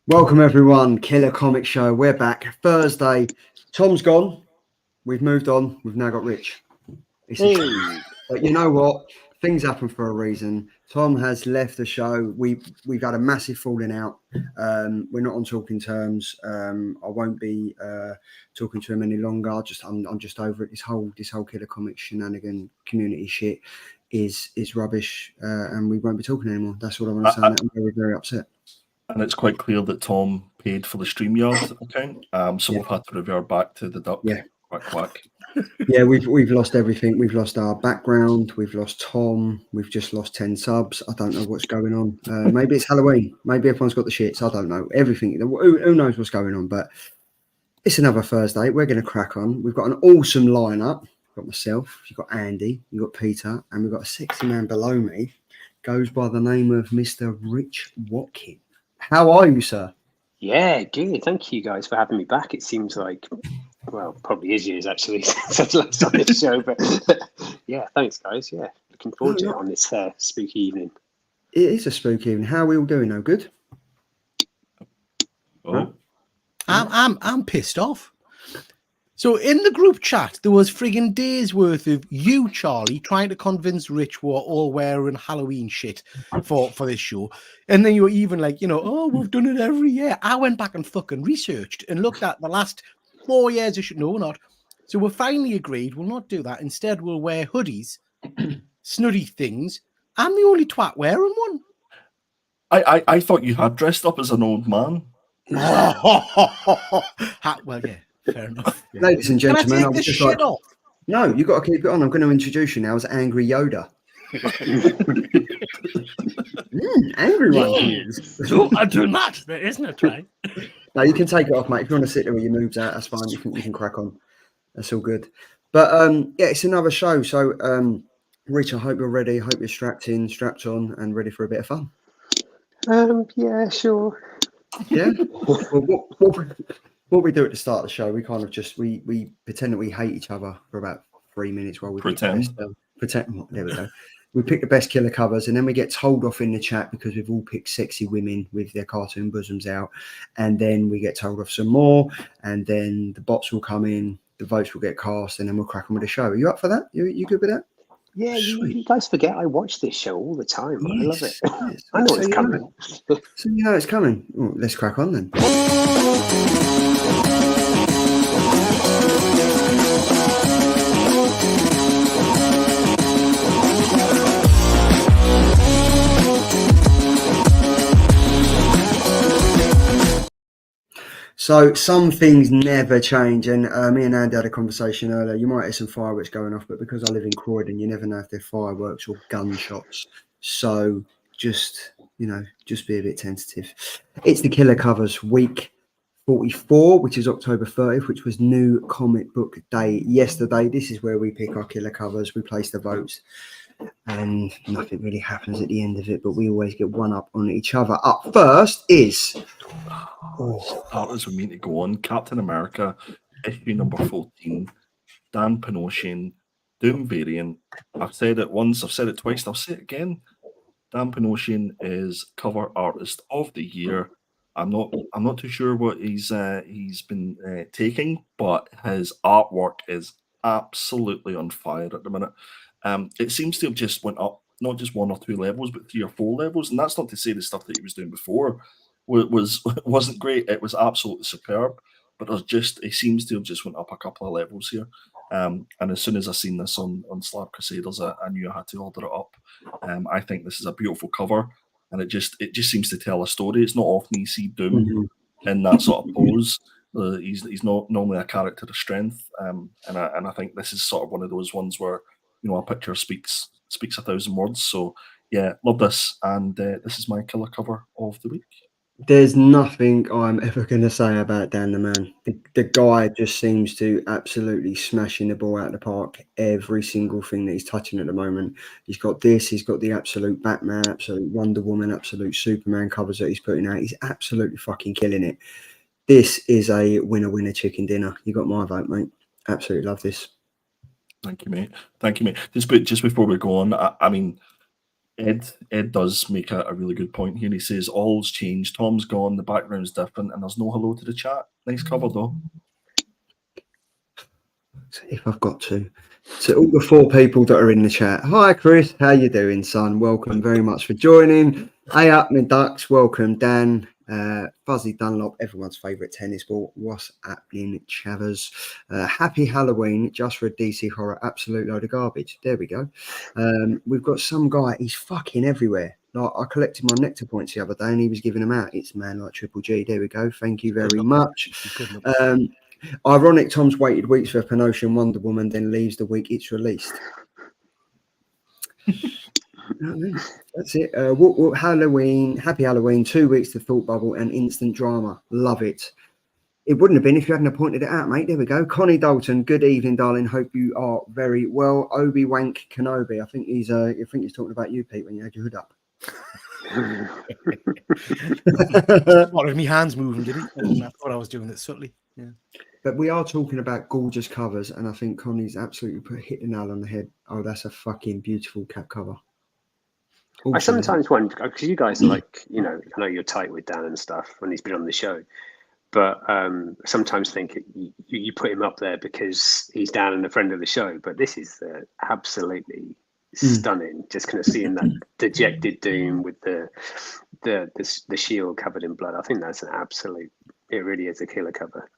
Welcome everyone, Killer Comic Show. We're back Thursday. Tom's gone. We've moved on. We've now got Rich. It's a shame. But you know what? Things happen for a reason. Tom has left the show. We've had a massive falling out. We're not on talking terms. I won't be talking to him any longer. I'm just over it. This whole Killer Comic shenanigan community shit is rubbish, and we won't be talking anymore. That's all I want to say. I'm very, very upset. And it's quite clear that Tom paid for the StreamYard account, so we've had to revert back to the duck. Yeah. Quack. Yeah, we've lost everything. We've lost our background. We've lost Tom. We've just lost 10 subs. I don't know what's going on. Maybe it's Halloween. Maybe everyone's got the shits. I don't know. Everything. Who knows what's going on? But it's another Thursday. We're going to crack on. We've got an awesome lineup. We've got myself. You've got Andy. You've got Peter. And we've got a sexy man below me. Goes by the name of Mr. Rich Watkin. How are you, sir? Yeah, good. Thank you guys for having me back. It seems like, well, probably is years actually since last on this show. But yeah, thanks guys. Yeah, looking forward to it on this spooky evening. It is a spooky evening. How are we all doing? No good. Oh, I'm pissed off. So in the group chat, there was frigging days worth of you, Charlie, trying to convince Rich we're all wearing Halloween shit for this show. And then you were even like, oh, we've done it every year. I went back and fucking researched and looked at the last 4 years of shit. No, we're not. So we finally agreed we'll not do that. Instead, we'll wear hoodies, snuddy things. I'm the only twat wearing one. I thought you had dressed up as an old man. Well, yeah. Fair enough. Yeah. Ladies and gentlemen, Can I take this shit off? No, you've got to keep it on. I'm going to introduce you now as Angry Yoda. Angry one. No, I do not. There isn't a try. No, you can take it off, mate. If you want to sit there with your moves out, that's fine. You can crack on. That's all good. But yeah, it's another show. So, Rich, I hope you're ready. I hope you're strapped on, and ready for a bit of fun. Yeah, sure. Yeah. What we do at the start of the show, we kind of just we pretend that we hate each other for about 3 minutes while we pretend. There we go. We pick the best killer covers, and then we get told off in the chat because we've all picked sexy women with their cartoon bosoms out, and then we get told off some more, and then the bots will come in, the votes will get cast, and then we'll crack on with the show. Are you up for that? You good with that? Yeah, you guys forget I watch this show all the time. Yes, I love it. Yes. I know it's coming. So you know it's coming. Well, let's crack on then. So some things never change, and me and Andy had a conversation earlier. You might hear some fireworks going off, but because I live in Croydon, you never know if they're fireworks or gunshots. So just be a bit tentative. It's the Killer Covers week 44, which is October 30th, which was New Comic Book Day yesterday. This is where we pick our killer covers, we place the votes, and nothing really happens at the end of it, but we always get one up on each other. Up first is Artists we mean to go on. Captain America, issue number 14. Dan Panosian, Doom variant. I've said it once, I've said it twice, and I'll say it again. Dan Panosian is cover artist of the year. I'm not too sure what he's been taking, but his artwork is absolutely on fire at the minute. It seems to have just went up, not just 1 or 2 levels, but 3 or 4 levels, and that's not to say the stuff that he was doing before wasn't great. It was absolutely superb, but it seems to have just went up a couple of levels here. And as soon as I seen this on Slab Crusaders, I knew I had to order it up. I think this is a beautiful cover, and it just seems to tell a story. It's not often you see Doom in that sort of pose. He's not normally a character of strength, and I think this is sort of one of those ones where a picture speaks 1,000 words. So yeah, love this, and this is my killer cover of the week. There's nothing I'm ever going to say about Dan the Man. The guy just seems to absolutely smashing the ball out of the park. Every single thing that he's touching at the moment. He's got this. He's got the absolute Batman, absolute Wonder Woman, absolute Superman covers that he's putting out. He's absolutely fucking killing it. This is a winner chicken dinner. You got my vote, mate. Absolutely love this. Thank you, mate. Just before we go on, I mean, Ed does make a really good point here. He says all's changed. Tom's gone. The background's different, and there's no hello to the chat. Nice cover though. If I've got to all the 4 people that are in the chat. Hi Chris, how you doing, son? Welcome very much for joining. Hey up my ducks, welcome Dan, Fuzzy Dunlop, everyone's favourite tennis ball. What's happening, Chavers? Happy Halloween, just for a DC horror, absolute load of garbage. There we go. We've got some guy, he's fucking everywhere. Like, I collected my nectar points the other day and he was giving them out. It's man like Triple G. There we go. Thank you very much. Ironic, Tom's waited weeks for Pinocchio Wonder Woman, then leaves the week it's released. That's it. Halloween, happy Halloween, 2 weeks to Thought Bubble and instant drama. Love it. It wouldn't have been if you hadn't pointed it out, mate. There we go. Connie Dalton, good evening, darling. Hope you are very well. Obi Wank Kenobi. I think he's talking about you, Pete, when you had your hood up. What, if my hands moving, did he? I thought I was doing it subtly. Yeah. But we are talking about gorgeous covers, and I think Connie's absolutely hit the nail on the head. Oh, that's a fucking beautiful cap cover. I sometimes wonder, because you guys are like, I know you're tight with Dan and stuff when he's been on the show, but sometimes think you put him up there because he's Dan and a friend of the show. But this is absolutely stunning. Just kind of seeing that dejected Doom with the shield covered in blood. I think that's an absolute. It really is a killer cover.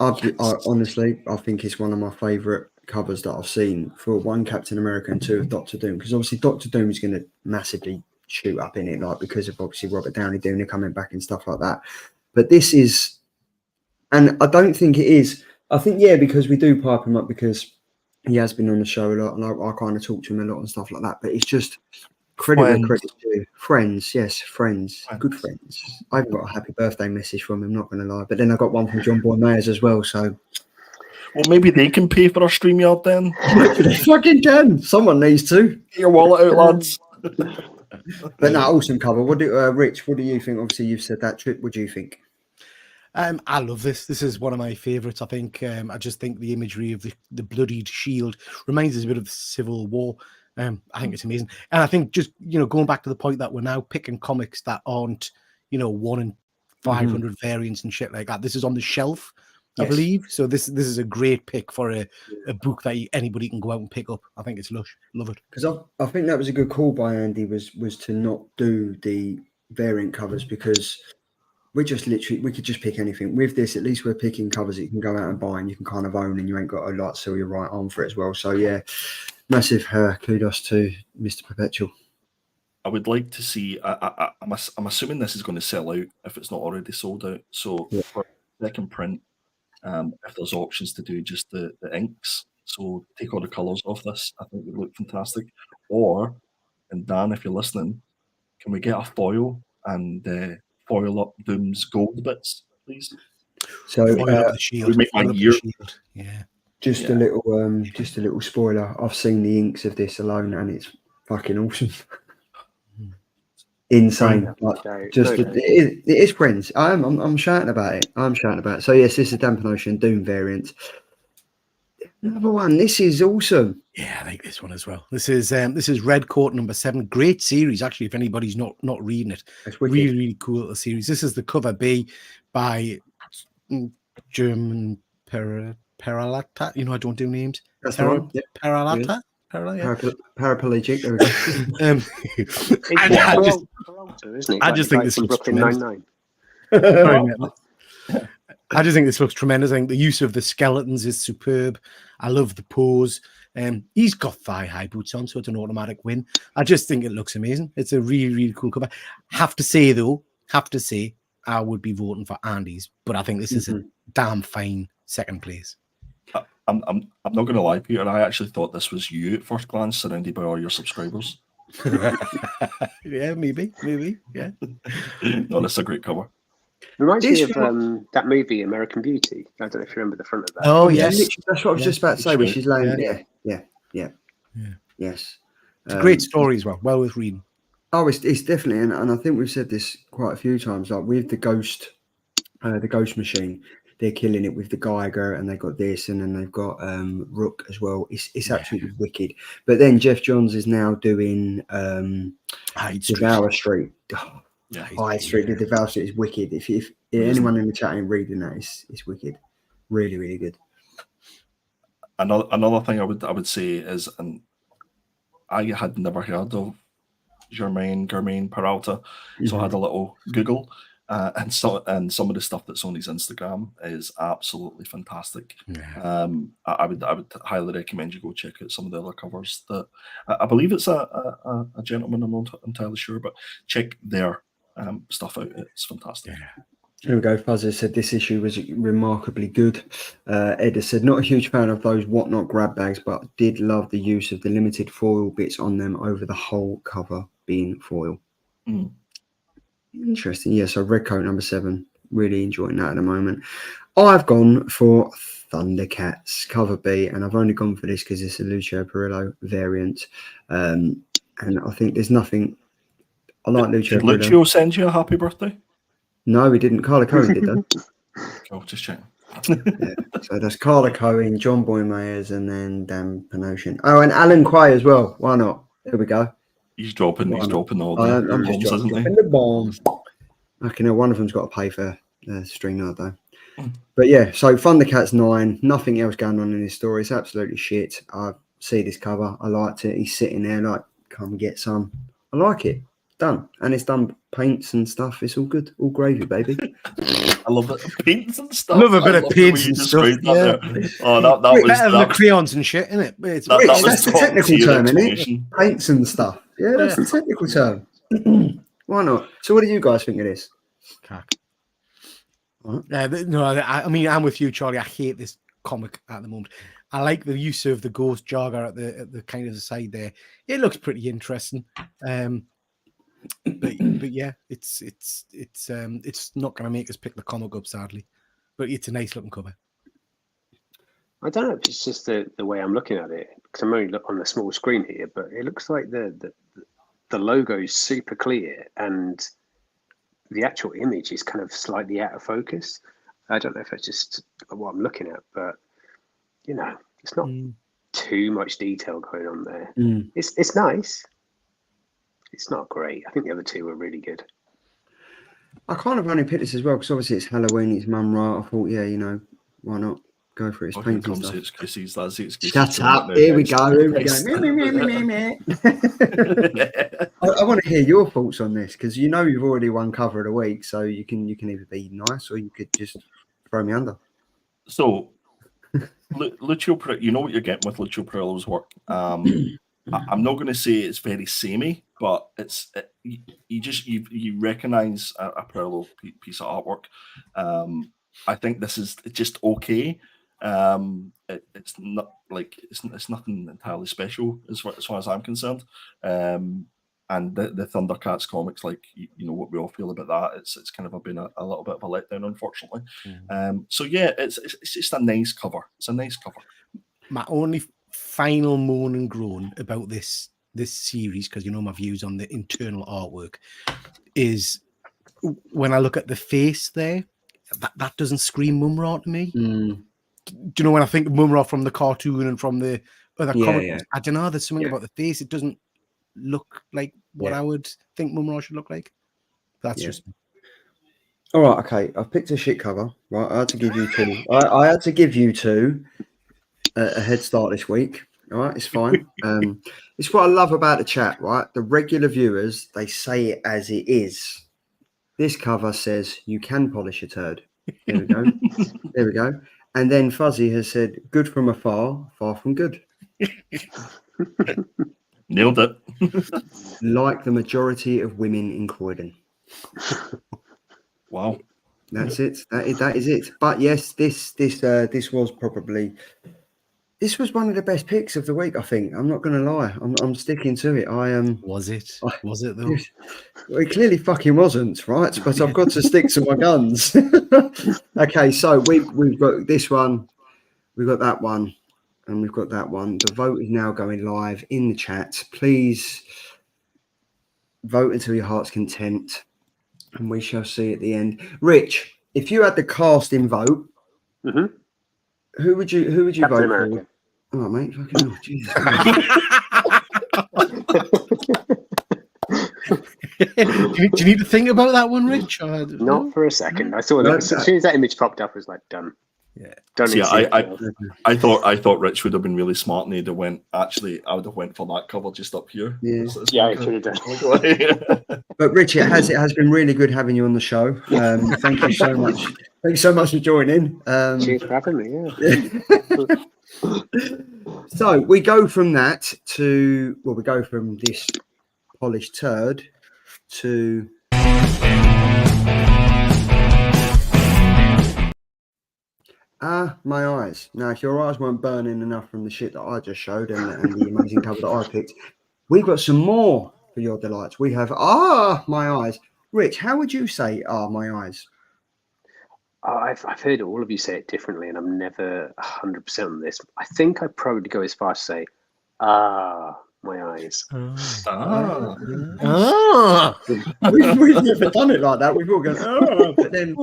Honestly, I think it's one of my favourite covers that I've seen for one Captain America and 2 of Doctor Doom, because obviously Doctor Doom is going to massively shoot up in it, like because of obviously Robert Downey Jr. coming back and stuff like that. But this is, and I don't think it is. I think because we do pipe him up because he has been on the show a lot, and I kind of talk to him a lot and stuff like that. But it's just credit where credit due. Friends, yes, friends, good friends. I've got a happy birthday message from him, not going to lie. But then I got one from John Boy Mayers as well. So, well, maybe they can pay for our StreamYard then. They fucking can. Someone needs to. Get your wallet out, lads. But no, awesome cover. What do Rich? What do you think? Obviously, you've said that trip. What do you think? I love this. This is one of my favourites. I think I just think the imagery of the bloodied shield reminds us a bit of the Civil War. I think it's amazing, and I think just going back to the point that we're now picking comics that aren't 1 in 500 variants and shit like that. This is on the shelf, I believe. So this is a great pick for a book that anybody can go out and pick up. I think it's lush. Love it. Because I think that was a good call by Andy was to not do the variant covers, because we could just pick anything. With this, at least we're picking covers that you can go out and buy and you can kind of own, and you ain't got to sell your right arm for it as well. So yeah, massive kudos to Mr. Perpetual. I would like to see. I'm assuming this is going to sell out if it's not already sold out. So for second print, if there's options to do just the inks, so take all the colours off this, I think it would look fantastic. Or, and Dan, if you're listening, can we get a foil and foil up Doom's gold bits, please? So the shield. We make my year. Yeah. Just a little spoiler. I've seen the inks of this alone, and it's fucking awesome. Insane. It is friends. I'm shouting about it. So yes, this is Dampen Ocean Doom variant. Another one. This is awesome. Yeah, I think this one as well. This is Red Coat number 7. Great series, actually. If anybody's not reading it, really, really cool little series. This is the cover B by German Paralata. I don't do names. That's the one. Yep. Paralata. Paraplegic. There we go. I just think this looks tremendous. I just think this looks tremendous. I think the use of the skeletons is superb. I love the pose. He's got thigh-high boots on, so it's an automatic win. I just think it looks amazing. It's a really, really cool cover. Have to say, I would be voting for Andy's, but I think this is a damn fine second place. I'm not going to lie, Peter. I actually thought this was you at first glance, surrounded by all your subscribers. Yeah, maybe. Yeah. No, that's a great cover. Reminds me of that movie American Beauty. I don't know if you remember the front of that. Oh yes, that's what I was just about to say. Where she's laying there. Yeah. Yes. It's a great story as well. Well worth reading. Oh, it's definitely, and I think we've said this quite a few times. Like with the Ghost machine, they're killing it with the Geiger, and they've got this, and then they've got Rook as well. It's absolutely wicked. But then Jeff Johns is now doing Devour Street. Oh, Yeah, High Street. The Devour Street is wicked. If anyone in the chat ain't reading that, it's wicked. Really, really good. Another thing I would say is, and I had never heard of Germain Peralta, so I had a little Google, and some of the stuff that's on his Instagram is absolutely fantastic. Yeah. I would highly recommend you go check out some of the other covers. That I believe it's a gentleman, I'm not entirely sure, but check their stuff out. It's fantastic. Yeah. Here we go. Fuzzer said this issue was remarkably good. Ed has said, not a huge fan of those whatnot grab bags, but did love the use of the limited foil bits on them over the whole cover being foil. Interesting. Yeah, so Red Coat number 7. Really enjoying that at the moment. I've gone for Thundercats cover B, and I've only gone for this because it's a Lucio Perillo variant. And I think there's nothing... I like Lucio Did Perillo. Lucio send you a happy birthday? No, he didn't. Carla Cohen did, though. Oh, just checking. Yeah. So that's Carla Cohen, John Boy Mayers, and then Dan Panosian. Oh, and Alan Quay as well. Why not? There we go. He's dropping all the I'm just bombs, isn't he? dropping the bomb. Okay, now one of them's got to pay for string art though. But yeah, so Thundercats 9. Nothing else going on in this story. It's absolutely shit. I see this cover. I liked it. He's sitting there like, come get some. I like it. Done. And it's done paints and stuff. It's all good. All gravy, baby. I love it. Paints and stuff. Love a bit of the way paints you and described stuff, that there. Oh, that was Better than the that, crayons and shit, isn't it? It's that was That's the top technical tier term, isn't it? explanation. Paints and stuff. Yeah, that's the technical term. Why not? So what do you guys think of this? No, I mean, I'm with you, Charlie. I hate this comic at the moment. I like the use of the ghost jogger at the kind of the side there. It looks pretty interesting. But yeah, it's not going to make us pick the comic up, sadly. But it's a nice looking cover. I don't know if it's just the way I'm looking at it, because I'm only on the small screen here, but it looks like the logo is super clear and the actual image is kind of slightly out of focus. I don't know if it's just what I'm looking at, but you know, it's not too much detail going on there. It's nice. It's not great. I think the other two were really good. I kind of only picked this as well because obviously it's Halloween, it's mum right. I thought, yeah, you know, why not go for it? It's Here painting comes stuff. the excuses. That's the excuses. Shut up. Here we go. Here we go. I want to hear your thoughts on this because you know you've already won cover of the week, so you can either be nice or you could just throw me under. So, Lucio, you know what you're getting with Lucio Perillo's work. I'm not going to say it's very samey, but you recognize a Perillo piece of artwork. I think this is just okay. It's not like it's nothing entirely special as far as I'm concerned. And the Thundercats comics, like you know what we all feel about that. It's kind of been a little bit of a letdown, unfortunately. So yeah, it's just a nice cover. It's a nice cover. My only final moan and groan about this series, because you know my views on the internal artwork, is when I look at the face there, that doesn't scream Mumra to me. Do you know, when I think Mumra from the cartoon and from the other comics, I don't know, there's something about the face, it doesn't look like what I would think Mumra should look like. That's just me. All right, okay. I've picked a shit cover. Right, I had to give you two. I had to give you two a head start this week. All right, it's fine. It's what I love about the chat, right? The regular viewers, they say it as it is. This cover says you can polish a turd. There we go. There we go. And then Fuzzy has said, good from afar, far from good. Nailed it. Like the majority of women in Croydon. Wow. That's it. That is it. But yes, this was probably... This was one of the best picks of the week, I think. I'm not going to lie. I'm sticking to it. Was it? Was it though? Well, it clearly fucking wasn't, right? But I've got to stick to my guns. Okay, so we've got this one, we've got that one, and we've got that one. The vote is now going live in the chat. Please vote until your heart's content, and we shall see at the end. Rich, if you had the casting vote Who would you Captain vote America. for? Oh, mate, fucking hell, Jesus. do you need to think about that one, Rich? Or, Not for a second. I saw No, that as soon as that image popped up, I was like, done. Yeah. Don't See, need to see anything else. I thought Rich would have been really smart, and he'd have went. Actually, I would have went for that cover just up here. Yeah. Yeah, I should have done. But Rich, it has been really good having you on the show. Thank you so much. Thank you so much for joining. Cheers for having me. Yeah. So we go from that to we go from this polished turd to my eyes. Now, if your eyes weren't burning enough from the shit that I just showed and the amazing cover that I picked, we've got some more for your delights. We have my eyes. Rich, how would you say my eyes? I've heard all of you say it differently, and I'm never 100% on this. I think I'd probably go as far as to say, my eyes. We've never done it like that. We've all gone, but then,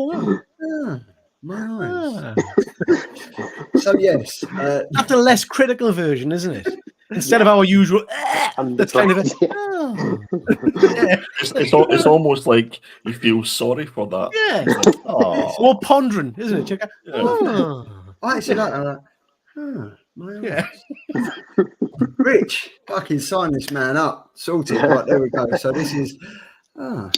my eyes. So, yes. That's a less critical version, isn't it? Instead of our usual, that's kind of a, it's almost like you feel sorry for that. yeah. Like, It's more pondering, isn't it? Check out, I actually like that. My eyes. yeah. Rich, fucking sign this man up. Sorted. Right, there we go. So this is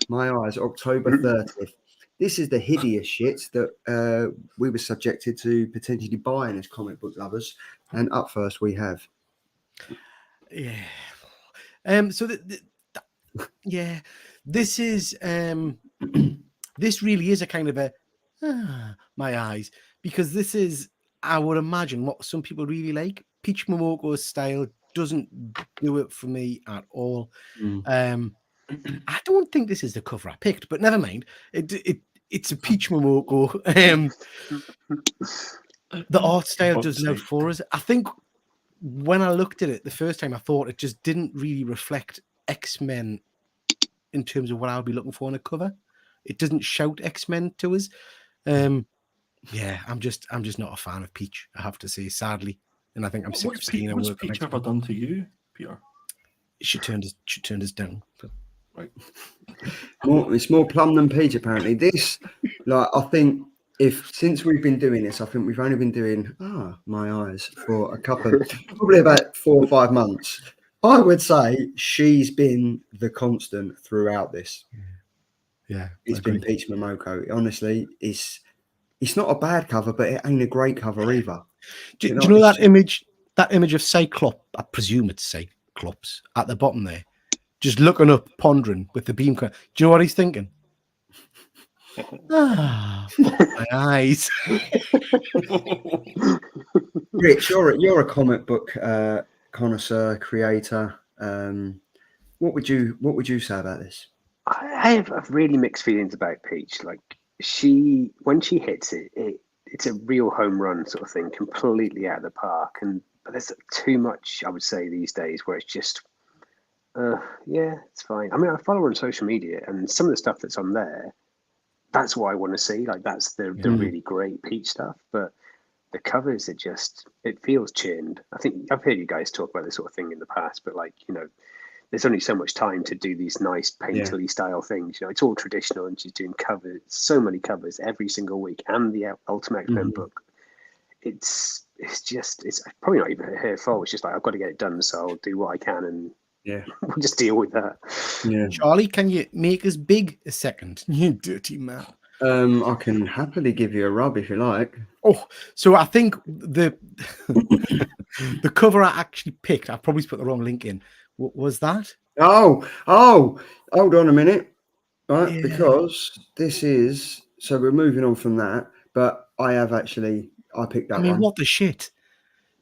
my eyes, October 30th. This is the hideous shit that we were subjected to potentially buying as comic book lovers. And up first we have. Yeah. So yeah, this is this really is a kind of a my eyes, because this is, I would imagine, what some people really like. Peach Momoko's style doesn't do it for me at all. I don't think this is the cover I picked, but never mind. It's a Peach Momoko. The art style does no for us. I think when I looked at it the first time, I thought it just didn't really reflect X-Men in terms of what I would be looking for on a cover. It doesn't shout X-Men to us. Yeah, I'm just not a fan of Peach, I have to say, sadly. And I think I'm sick of seeing her work. What's Peach ever done to you, Peter? She turned us down. Right. It's more plum than peach, apparently. This, like, I think since we've been doing this, I think we've only been doing my eyes for a couple, probably about 4 or 5 months. I would say she's been the constant throughout this. Yeah, it's been Peach Momoko. Honestly, it's not a bad cover, but it ain't a great cover either. Do you know that image? That image of Cyclops, I presume it's Cyclops, at the bottom there, just looking up, pondering with the beam. Do you know what he's thinking? My eyes. Rich, you're a comic book connoisseur, creator. What would you say about this? I have really mixed feelings about Peach. Like, when she hits it's a real home run sort of thing, completely out of the park. But there's too much, I would say, these days where it's just, yeah, it's fine. I mean, I follow her on social media, and some of the stuff that's on there, that's what I want to see. Like, that's the really great Peach stuff. But the covers, it feels churned. I think I've heard you guys talk about this sort of thing in the past, but like, there's only so much time to do these nice painterly style things. It's all traditional, and she's doing covers, so many covers every single week, and the Ultimate X-Men book. It's probably not even her fault. It's just like, I've got to get it done, so I'll do what I can, and we'll just deal with that. Yeah. Charlie, can you make us big a second? You dirty man. I can happily give you a rub if you like. Oh, so I think the cover I actually picked, I probably put the wrong link in. What was that? Oh, hold on a minute. Right, because this is, so we're moving on from that, but I picked that one. I mean, what the shit?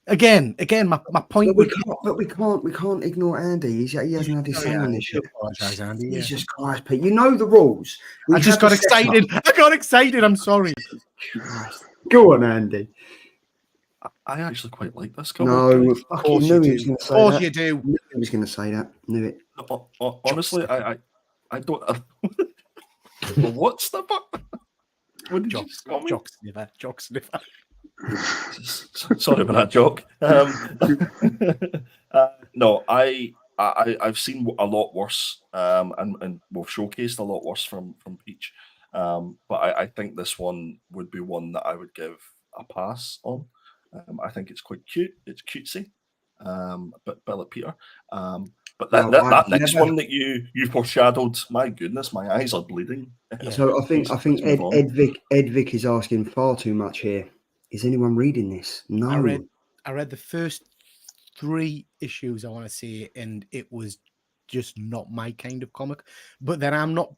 Again, my point. But we can't ignore Andy. He hasn't had his say on this shit. Apologize, Andy. Jesus Christ, Pete. You know the rules. I just got excited. I got excited. I'm sorry. Go on, Andy. I actually quite like this cover. No, fucking knew he was going to say that. Of course you do. Knew he was going to say that. Knew it. Honestly, I don't. What's the fuck? What did you just call me? Jock sniffer. Sorry about that joke. No, I've seen a lot worse, and we've showcased a lot worse from Peach. But I think this one would be one that I would give a pass on. I think it's quite cute. It's cutesy, but Bella Peter. But that next one that you foreshadowed, my goodness, my eyes are bleeding. Yeah. So I think Edvic is asking far too much here. Is anyone reading this? No. I read the first 3 issues, I want to say, and it was just not my kind of comic. But then I'm not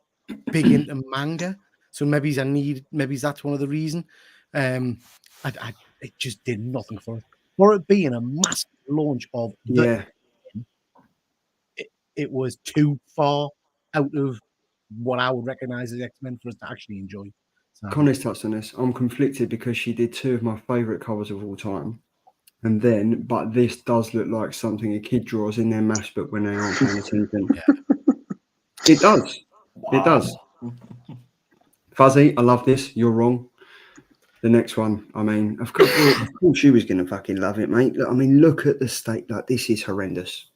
big into manga, so maybe that's one of the reasons. It just did nothing for it. For it being a massive launch of it was too far out of what I would recognize as X-Men for us to actually enjoy. So. Connie's touched on this. I'm conflicted because she did 2 of my favorite covers of all time. But this does look like something a kid draws in their maths book when they aren't paying attention. It does. Wow. It does. Fuzzy, I love this. You're wrong. The next one, I mean, of course she was going to fucking love it, mate. I mean, look at the state. Like, this is horrendous.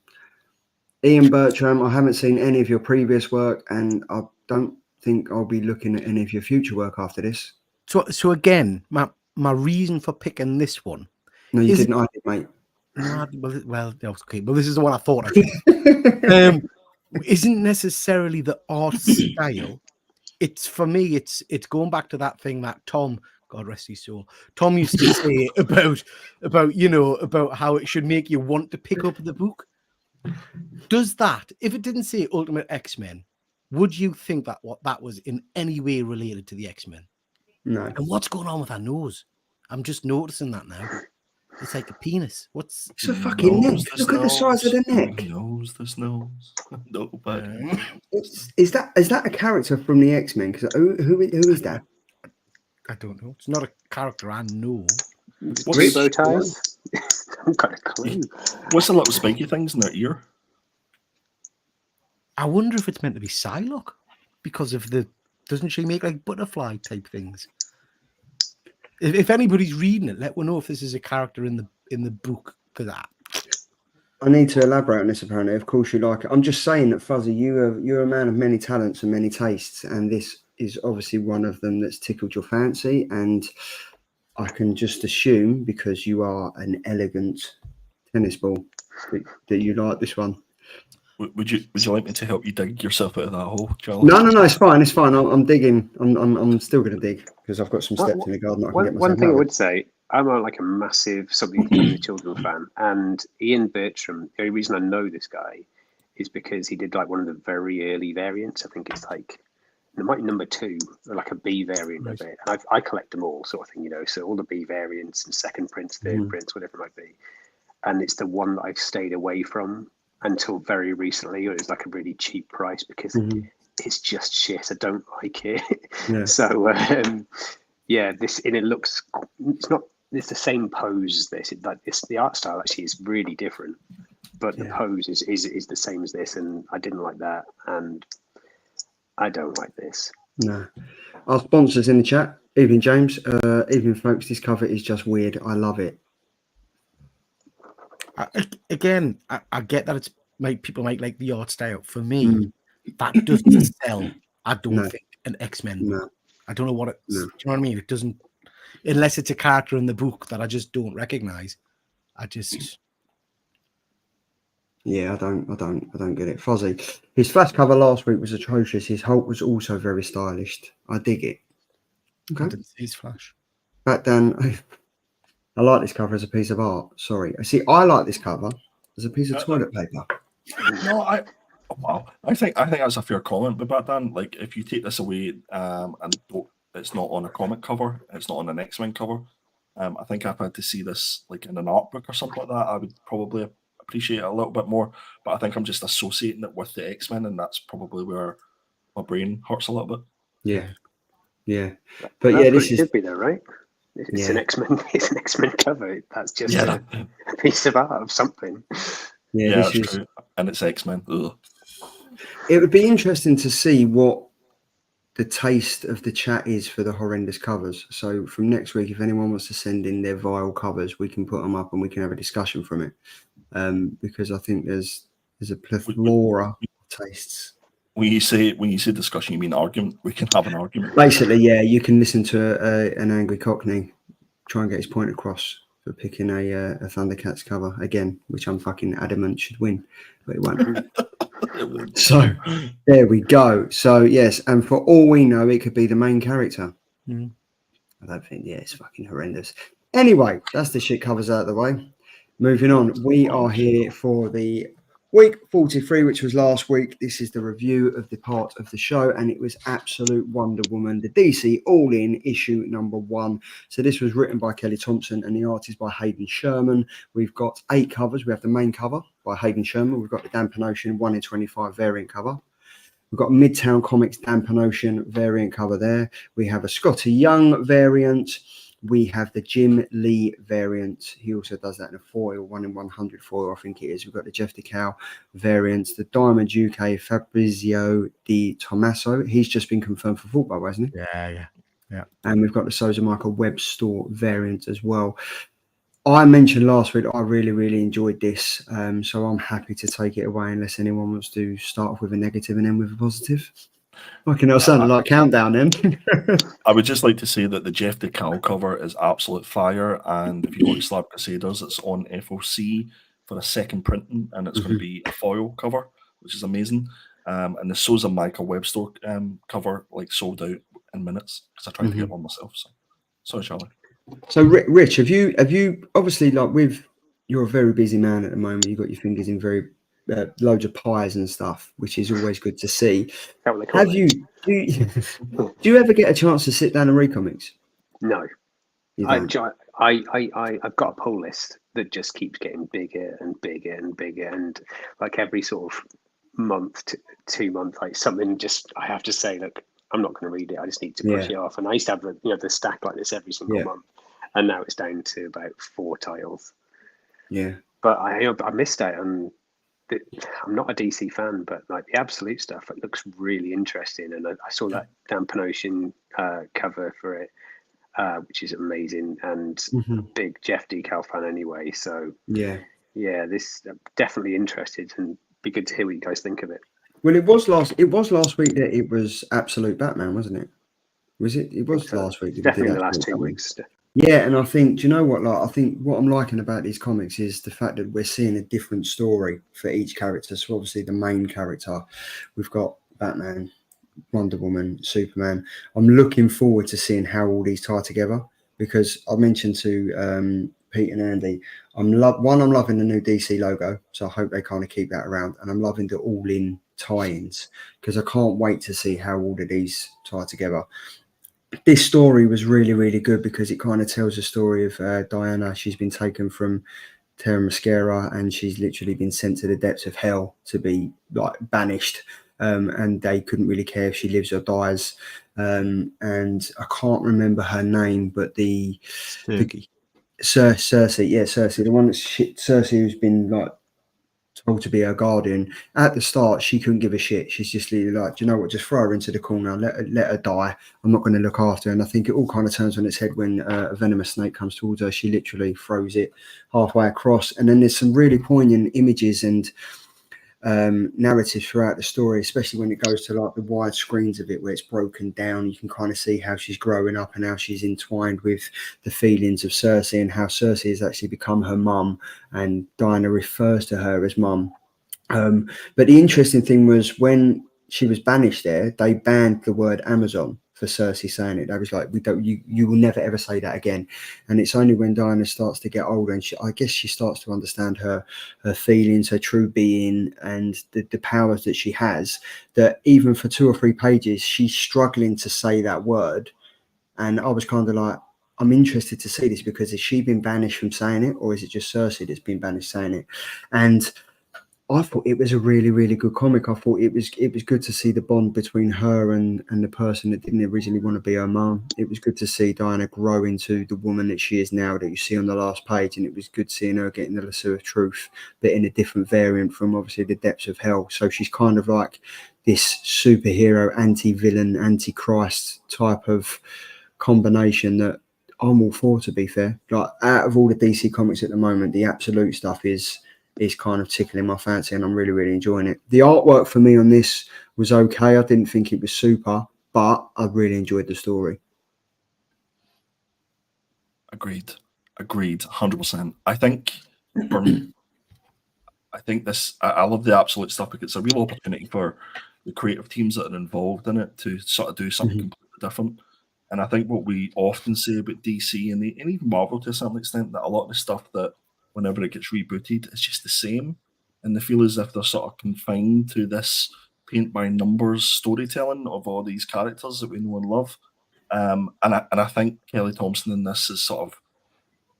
Ian Bertram, I haven't seen any of your previous work, and I don't think I'll be looking at any of your future work after this. So again, my reason for picking this one. No, you didn't. I did, mate. No, well, okay. Well, this is the one I thought. Isn't necessarily the art style. It's for me. It's going back to that thing that Tom, God rest his soul, Tom used to say about how it should make you want to pick up the book. Does that, if it didn't say Ultimate X-Men, would you think that that was in any way related to the X-Men? No. And what's going on with her nose? I'm just noticing that now. It's like a penis. It's a fucking neck. Look at the size of the neck. This nose. Nobody. Is that a character from the X-Men? Because who is that? I don't know. It's not a character I know. Three bow ties? I'm kind of clue. What's the little spiky things in their ear? I wonder if it's meant to be Psylocke because of doesn't she make like butterfly type things? If anybody's reading it, let me know if this is a character in the book. Because I need to elaborate on this. Apparently, of course, you like it. I'm just saying that Fuzzy, you're a man of many talents and many tastes, and this is obviously one of them that's tickled your fancy. And I can just assume because you are an elegant tennis ball that you like this one. Would you like me to help you dig yourself out of that hole, Charlie? No, it's fine. It's fine. I'm digging. I'm still going to dig because I've got some steps in the garden. I can get myself one thing out. I would say, I'm like a massive Something for the Children fan, and Ian Bertram. The only reason I know this guy is because he did like one of the very early variants. I think it's like it might be number 2, or like a B variant of it. And I collect them all, sort of thing, So all the B variants and second prints, third prints, whatever it might be. And it's the one that I've stayed away from until very recently. It was like a really cheap price because it's just shit. I don't like it. Yeah. So this, and it looks, it's the same pose as this. The art style actually is really different, but the pose is the same as this, and I didn't like that, and I don't like this. No. Our sponsors in the chat, evening James, evening folks, this cover is just weird. I love it. I get that it's people might like the art style. For me, that doesn't sell. I don't think an X-Men. No. I don't know what it's. Do you know what I mean? It doesn't, unless it's a character in the book that I just don't recognize. Yeah, I don't get it. Fuzzy. His Flash cover last week was atrocious. His Hulk was also very stylish. I dig it. Okay. I didn't see his Flash. Back down. I like this cover as a piece of art. Sorry. See, I like this cover as a piece of toilet paper. No, I think that's a fair comment. But back then, like if you take this away and it's not on a comic cover, it's not on an X-Men cover. I think if I had to see this like in an art book or something like that, I would probably appreciate it a little bit more. But I think I'm just associating it with the X-Men, and that's probably where my brain hurts a little bit. Yeah. But this should be there, right? It's an X-Men. It's an X-Men cover. That's just a piece of art of something. Yeah, that's true. And it's X-Men. Ugh. It would be interesting to see what the taste of the chat is for the horrendous covers. So from next week, if anyone wants to send in their vile covers, we can put them up and we can have a discussion from it. Because I think there's a plethora of tastes. When you say discussion, you mean argument? We can have an argument. Basically, yeah, you can listen to an angry Cockney try and get his point across for picking a Thundercats cover again, which I'm fucking adamant should win, but it won't. So there we go. So yes, and for all we know, it could be the main character. Mm. I don't think. Yeah, it's fucking horrendous. Anyway, that's the shit covers out of the way. Moving on, we are here for the week 43, which was last week. This is the review of the part of the show, and it was Absolute Wonder Woman, the DC All-In issue number 1. So this was written by Kelly Thompson, and the art is by Hayden Sherman. We've got 8 covers. We have the main cover by Hayden Sherman. We've got the Dampen Ocean 1 in 25 variant cover. We've got Midtown Comics Dampen Ocean variant cover there. We have a Scotty Young variant. We have the Jim Lee variant. He also does that in a foil, 1 in 100 foil, I think it is. We've got the Jeff DeCal variants, the Diamond UK Fabrizio Di Tommaso. He's just been confirmed for football, hasn't he? Yeah. And we've got the Sousa Michael Web Store variant as well. I mentioned last week I really, really enjoyed this. So I'm happy to take it away unless anyone wants to start off with a negative and end with a positive. Fucking hell, sounded like countdown then. I would just like to say that the Jeff DeCal cover is absolute fire, and if you watch Slab Crusaders, it's on FOC for a second printing, and it's going to be a foil cover, which is amazing. And the Sousa Michael Web Store cover sold out in minutes because I tried to get one myself. So sorry, Charlie. So Rich, have you obviously you're a very busy man at the moment. You've got your fingers in very loads of pies and stuff, which is always good to see. Do you ever get a chance to sit down and read comics? No. I've got a pull list that just keeps getting bigger and bigger and bigger, and like every sort of month to 2 months, something just I have to say, look, I'm not going to read it. I just need to push it off. And I used to have the stack like this every single month, and now it's down to about 4 titles. Yeah, but I missed out on. I'm not a DC fan, but the Absolute stuff, it looks really interesting. And I saw that Dampen Ocean cover for it, which is amazing, and big Jeff DeCal fan anyway. So this definitely interested, and be good to hear what you guys think of it. Well, it was last week that it was Absolute Batman, wasn't it? Was it? It was last week. Definitely the last 2 weeks. Yeah, and I think, do you know what? I think what I'm liking about these comics is the fact that we're seeing a different story for each character. So obviously the main character, we've got Batman, Wonder Woman, Superman. I'm looking forward to seeing how all these tie together, because I mentioned to Pete and Andy, I'm loving the new DC logo, so I hope they kind of keep that around, and I'm loving the all-in tie-ins because I can't wait to see how all of these tie together. This story was really, really good because it kind of tells the story of Diana. She's been taken from Terra Mascara, and she's literally been sent to the depths of hell to be banished. And they couldn't really care if she lives or dies. And I can't remember her name, but Cersei, Cersei, the one that's Cersei who's been told to be her guardian. At the start, she couldn't give a shit. She's just really do you know what? Just throw her into the corner, let her die. I'm not going to look after her. And I think it all kind of turns on its head when a venomous snake comes towards her. She literally throws it halfway across. And then there's some really poignant images and narratives throughout the story, especially when it goes to the wide screens of it where it's broken down. You can kind of see how she's growing up and how she's entwined with the feelings of Cersei, and how Cersei has actually become her mum, and Diana refers to her as mum. But the interesting thing was when she was banished there, they banned the word Amazon for Cersei saying it. They was like, you will never ever say that again. And it's only when Diana starts to get older and I guess she starts to understand her feelings, her true being, and the powers that she has, that even for 2 or 3 pages she's struggling to say that word. And I was kind of I'm interested to see this, because has she been banished from saying it, or is it just Cersei that's been banished saying it? And I thought it was a really, really good comic. I thought it was good to see the bond between her and the person that didn't originally want to be her mum. It was good to see Diana grow into the woman that she is now, that you see on the last page, and it was good seeing her getting the lasso of truth, but in a different variant from obviously the depths of hell. So she's kind of like this superhero, anti-villain, anti-Christ type of combination that I'm all for, to be fair. Like, out of all the DC comics at the moment, the absolute stuff is kind of tickling my fancy, and I'm really, really enjoying it. The artwork for me on this was okay. I didn't think it was super, but I really enjoyed the story. Agreed, 100%. I think for me, I think this. I love the absolute stuff because it's a real opportunity for the creative teams that are involved in it to sort of do something completely different. And I think what we often say about DC and even Marvel to a certain extent, that a lot of the stuff that whenever it gets rebooted, it's just the same. And they feel as if they're sort of confined to this paint by numbers storytelling of all these characters that we know and love. And I think Kelly Thompson in this is sort of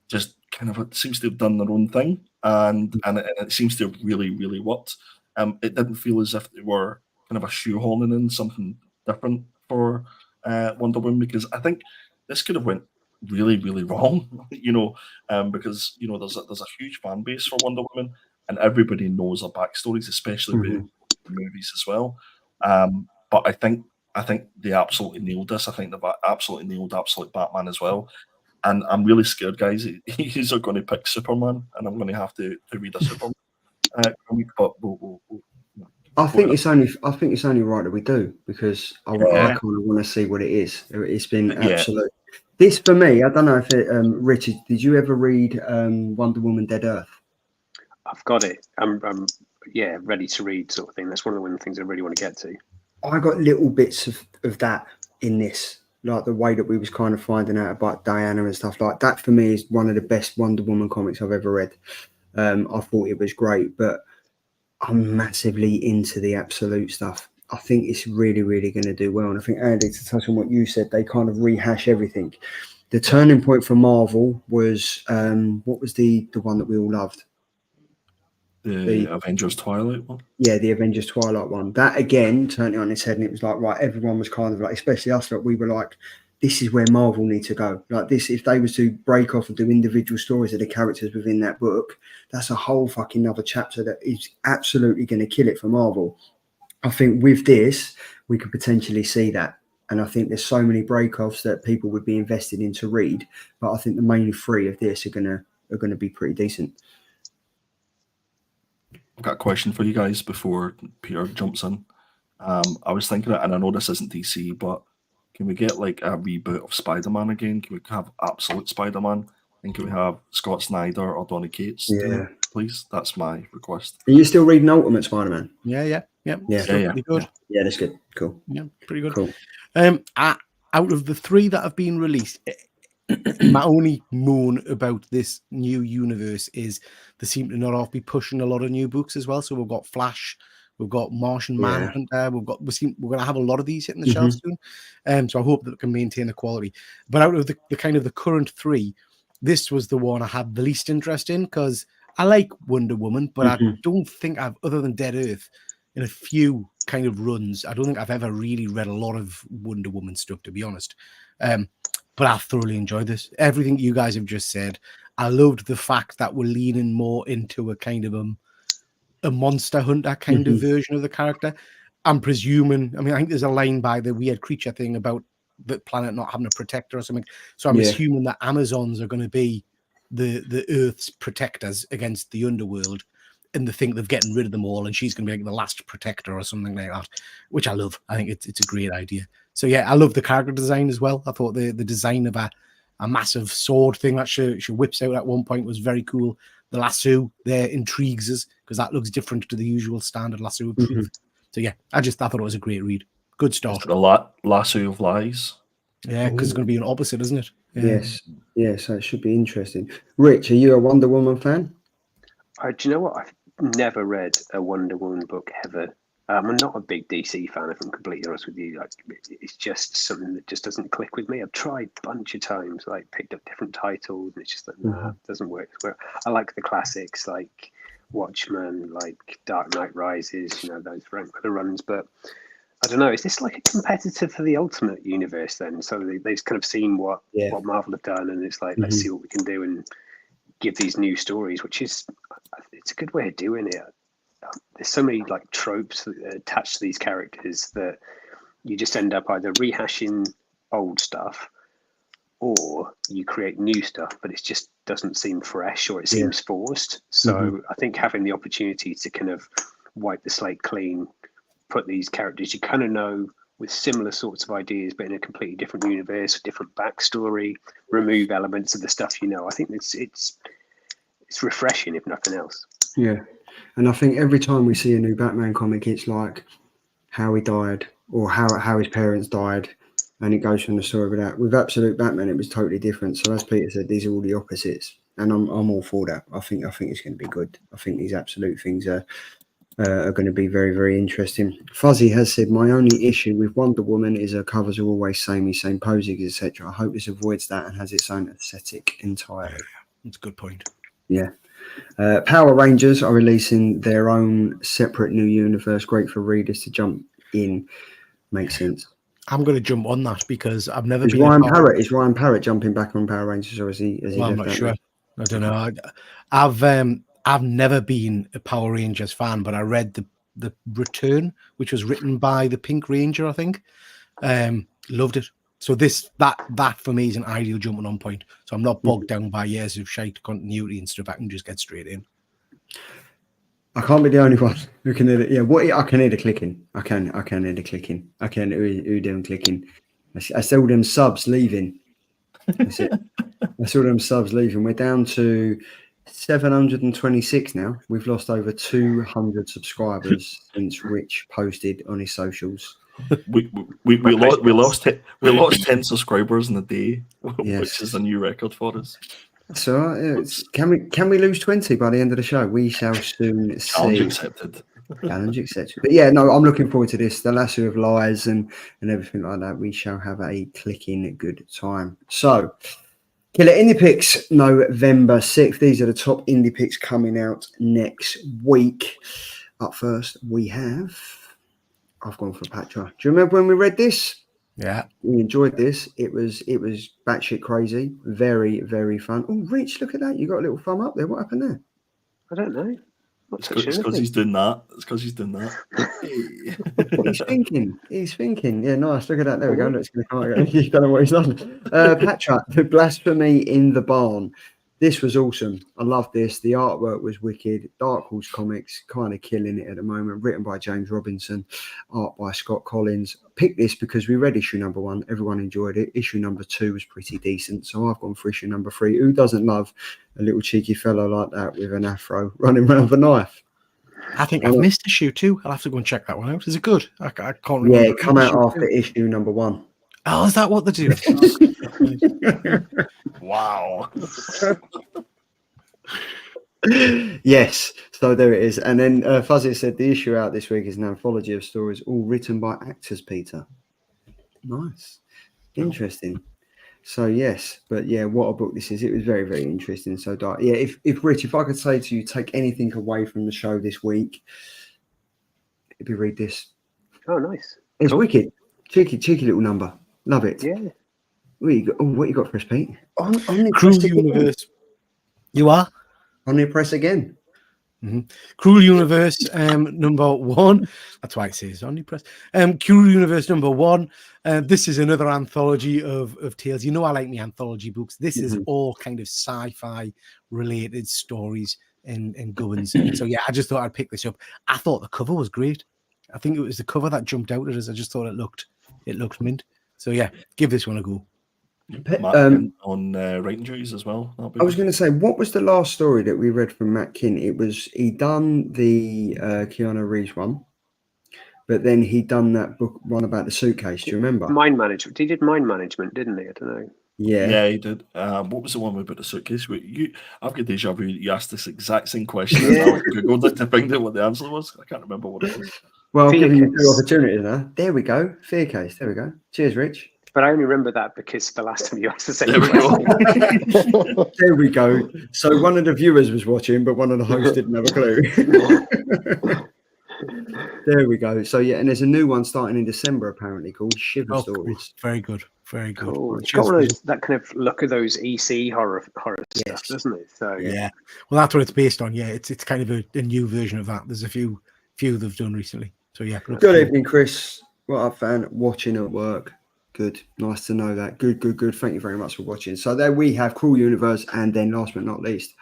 just kind of seems to have done their own thing, and it seems to have really, really worked. It didn't feel as if they were kind of a shoehorning in something different for Wonder Woman, because I think this could have went really, really wrong, because there's a huge fan base for Wonder Woman, and everybody knows her backstories, especially with the movies as well. But I think they absolutely nailed this. I think they've absolutely nailed Absolute Batman as well. And I'm really scared, guys. He's going to pick Superman, and I'm going to have to read a Superman comic. But I think it's only right that we do, because I kind of want to see what it is. It's been absolute. This for me, I don't know if Richard, did you ever read Wonder Woman Dead Earth? I've got it. I'm ready to read, sort of thing. That's one of the things I really want to get to. I got little bits of that in this, like the way that we was kind of finding out about Diana and stuff like that. For me, is one of the best Wonder Woman comics I've ever read. I thought it was great, but I'm massively into the absolute stuff. I think it's really, really going to do well. And I think, Andy, to touch on what you said, they kind of rehash everything. The turning point for Marvel was what was the one that we all loved? The Avengers Twilight one? Yeah, the Avengers Twilight one. That again turned it on its head, and it was like, right, everyone was kind of like, especially us, that we were like, this is where Marvel need to go. Like this, if they was to break off and do individual stories of the characters within that book, that's a whole fucking other chapter that is absolutely going to kill it for Marvel. I think with this, we could potentially see that. And I think there's so many breakoffs that people would be invested in to read. But I think the main three of this are gonna be pretty decent. I've got a question for you guys before Peter jumps in. I was thinking, and I know this isn't DC, but can we get like a reboot of Spider-Man again? Can we have Absolute Spider-Man? And can we have Scott Snyder or Donny Cates? Yeah, please. That's my request. Are you still reading Ultimate Spider-Man? Yeah. Pretty good. Yeah, that's good. Cool. Yeah, pretty good. Cool. Out of the three that have been released, my only moan about this new universe is they seem to not be pushing a lot of new books as well. So we've got Flash, we've got Martian Manhunter, we're going to have a lot of these hitting the shelves soon. So I hope that it can maintain the quality. But out of the kind of the current three, this was the one I had the least interest in, because I like Wonder Woman, but I don't think I've, other than Dead Earth, in a few kind of runs, I don't think I've ever really read a lot of Wonder Woman stuff, to be honest. But I thoroughly enjoyed this. Everything you guys have just said. I loved the fact that we're leaning more into a kind of a monster hunter kind of version of the character. I'm presuming, I think there's a line by the weird creature thing about the planet not having a protector or something. So I'm assuming that Amazons are going to be the Earth's protectors against the underworld, and they think they've getting rid of them all, and she's going to be like the last protector or something like that, which I love. I think it's a great idea. So yeah, I love the character design as well. I thought the design of a massive sword thing that she whips out at one point was very cool. The lasso there intrigues us because that looks different to the usual standard lasso of truth. So yeah, I thought it was a great read. Good start. The lasso of lies. Yeah, because it's going to be an opposite, isn't it? Yeah. Yes. So it should be interesting. Rich, are you a Wonder Woman fan? Do you know what? I've never read a Wonder Woman book ever. I'm not a big DC fan, if I'm completely honest with you. Like, it's just something that just doesn't click with me. I've tried a bunch of times, like picked up different titles, and it's just like, nah, it doesn't work. I like the classics, like Watchmen, like Dark Knight Rises, those regular runs. But I don't know, is this like a competitor for the Ultimate Universe then? So they've kind of seen what Marvel have done, and it's like, let's see what we can do and give these new stories, which is, it's a good way of doing it. There's so many like tropes attached to these characters that you just end up either rehashing old stuff or you create new stuff, but it just doesn't seem fresh or it seems forced. So I think having the opportunity to kind of wipe the slate clean, put these characters you kind of know with similar sorts of ideas, but in a completely different universe, a different backstory, remove elements of the stuff I think it's refreshing, if nothing else. Yeah, and I think every time we see a new Batman comic, it's like how he died or how his parents died, and it goes from the story of that. With Absolute Batman, it was totally different. So as Peter said, these are all the opposites, and I'm all for that. I think it's going to be good. I think these absolute things are going to be very, very interesting. Fuzzy has said, my only issue with Wonder Woman is her covers are always samey, same posing, etc. I hope this avoids that and has its own aesthetic entirely. That's a good point. Yeah. Power Rangers are releasing their own separate new universe. Great for readers to jump in. Makes sense. I'm going to jump on that because I've never been. Is Ryan Parrott jumping back on Power Rangers, or is he? I'm not sure. I don't know. I've never been a Power Rangers fan, but I read the Return, which was written by the Pink Ranger, I think. Loved it. So that for me is an ideal jumping on point. So I'm not bogged down by years of shite continuity and stuff. I can just get straight in. I can't be the only one who can hear it. Yeah, I can hear the clicking. I can hear the clicking. I can hear them clicking. I saw them subs leaving. That's it. I saw them subs leaving. We're down to 726 now. We've lost over 200 subscribers since Rich posted on his socials. We lost 10 subscribers in a day, which is a new record for us. So can we lose 20 by the end of the show? We shall soon see. Challenge accepted. Challenge accepted. But yeah, no, I'm looking forward to this. The lasso of lies and everything like that. We shall have a clicking good time. So, Killer Indie Picks, November 6th. These are the top indie picks coming out next week. Up first, I've gone for Patra. Do you remember when we read this? Yeah. We enjoyed this. It was batshit crazy. Very, very fun. Oh, Rich, look at that. You got a little thumb up there. What happened there? I don't know. It's because he's doing that. He's thinking. Yeah, nice. Look at that. There we go. You don't know what he's done. Patra, the Blasphemy in the Barn. This was awesome. I loved this. The artwork was wicked. Dark Horse Comics kind of killing it at the moment. Written by James Robinson, art by Scott Collins. I picked this because we read issue number 1. Everyone enjoyed it. Issue number 2 was pretty decent. So I've gone for issue number 3. Who doesn't love a little cheeky fellow like that with an afro running around with a knife? I think I've missed issue 2. I'll have to go and check that one out. Is it good? I can't remember. Yeah, it come out after issue number 1. Oh, is that what they do? Wow. Yes, so there it is. And then Fuzzy said the issue out this week is an anthology of stories all written by actors, Peter. Nice. Interesting. So yes, but yeah, what a book this is. It was very, very interesting. So dark. Yeah, if Rich, if I could say to you, take anything away from the show this week, if you read this. Oh, nice. It's wicked. Cheeky little number. Love it. Yeah. What you got for us, Pete? On the Cruel Universe. You are? On the press again. Mm-hmm. Cruel Universe number 1. That's why it says on the press. Cruel Universe number 1. This is another anthology of tales. You know I like my anthology books. This is all kind of sci-fi related stories and goings. So yeah, I just thought I'd pick this up. I thought the cover was great. I think it was the cover that jumped out at us. I just thought it looked mint. So yeah, give this one a go. On writing duties as well. I was going to say, what was the last story that we read from Matt Kin? It was he done the Keanu Reeves one, but then he done that book one about the suitcase. Do you remember? Mind management. He did mind management, didn't he? I don't know. Yeah, he did. What was the one about the suitcase? I've got deja vu. You asked this exact same question. And I googled it to find out what the answer was. I can't remember what it was. Well, I'm giving you 2 opportunities now. There we go. Fear case. There we go. Cheers, Rich. But I only remember that because the last time you asked the same There we question. go. There we go. So one of the viewers was watching, but one of the hosts didn't have a clue. There we go. So yeah, and there's a new one starting in December apparently called Shiver Oh, Stories. very good, very good. Cool. It's got one of those, that kind of look of those EC horror stuff, doesn't it? So Yeah. Well, that's what it's based on. Yeah, it's kind of a new version of that. There's a few they've done recently. So yeah. Good evening, Chris. What up, fan? Watching at work. Good. Nice to know that. Good. Thank you very much for watching. So there we have Cruel Universe, and then last but not least.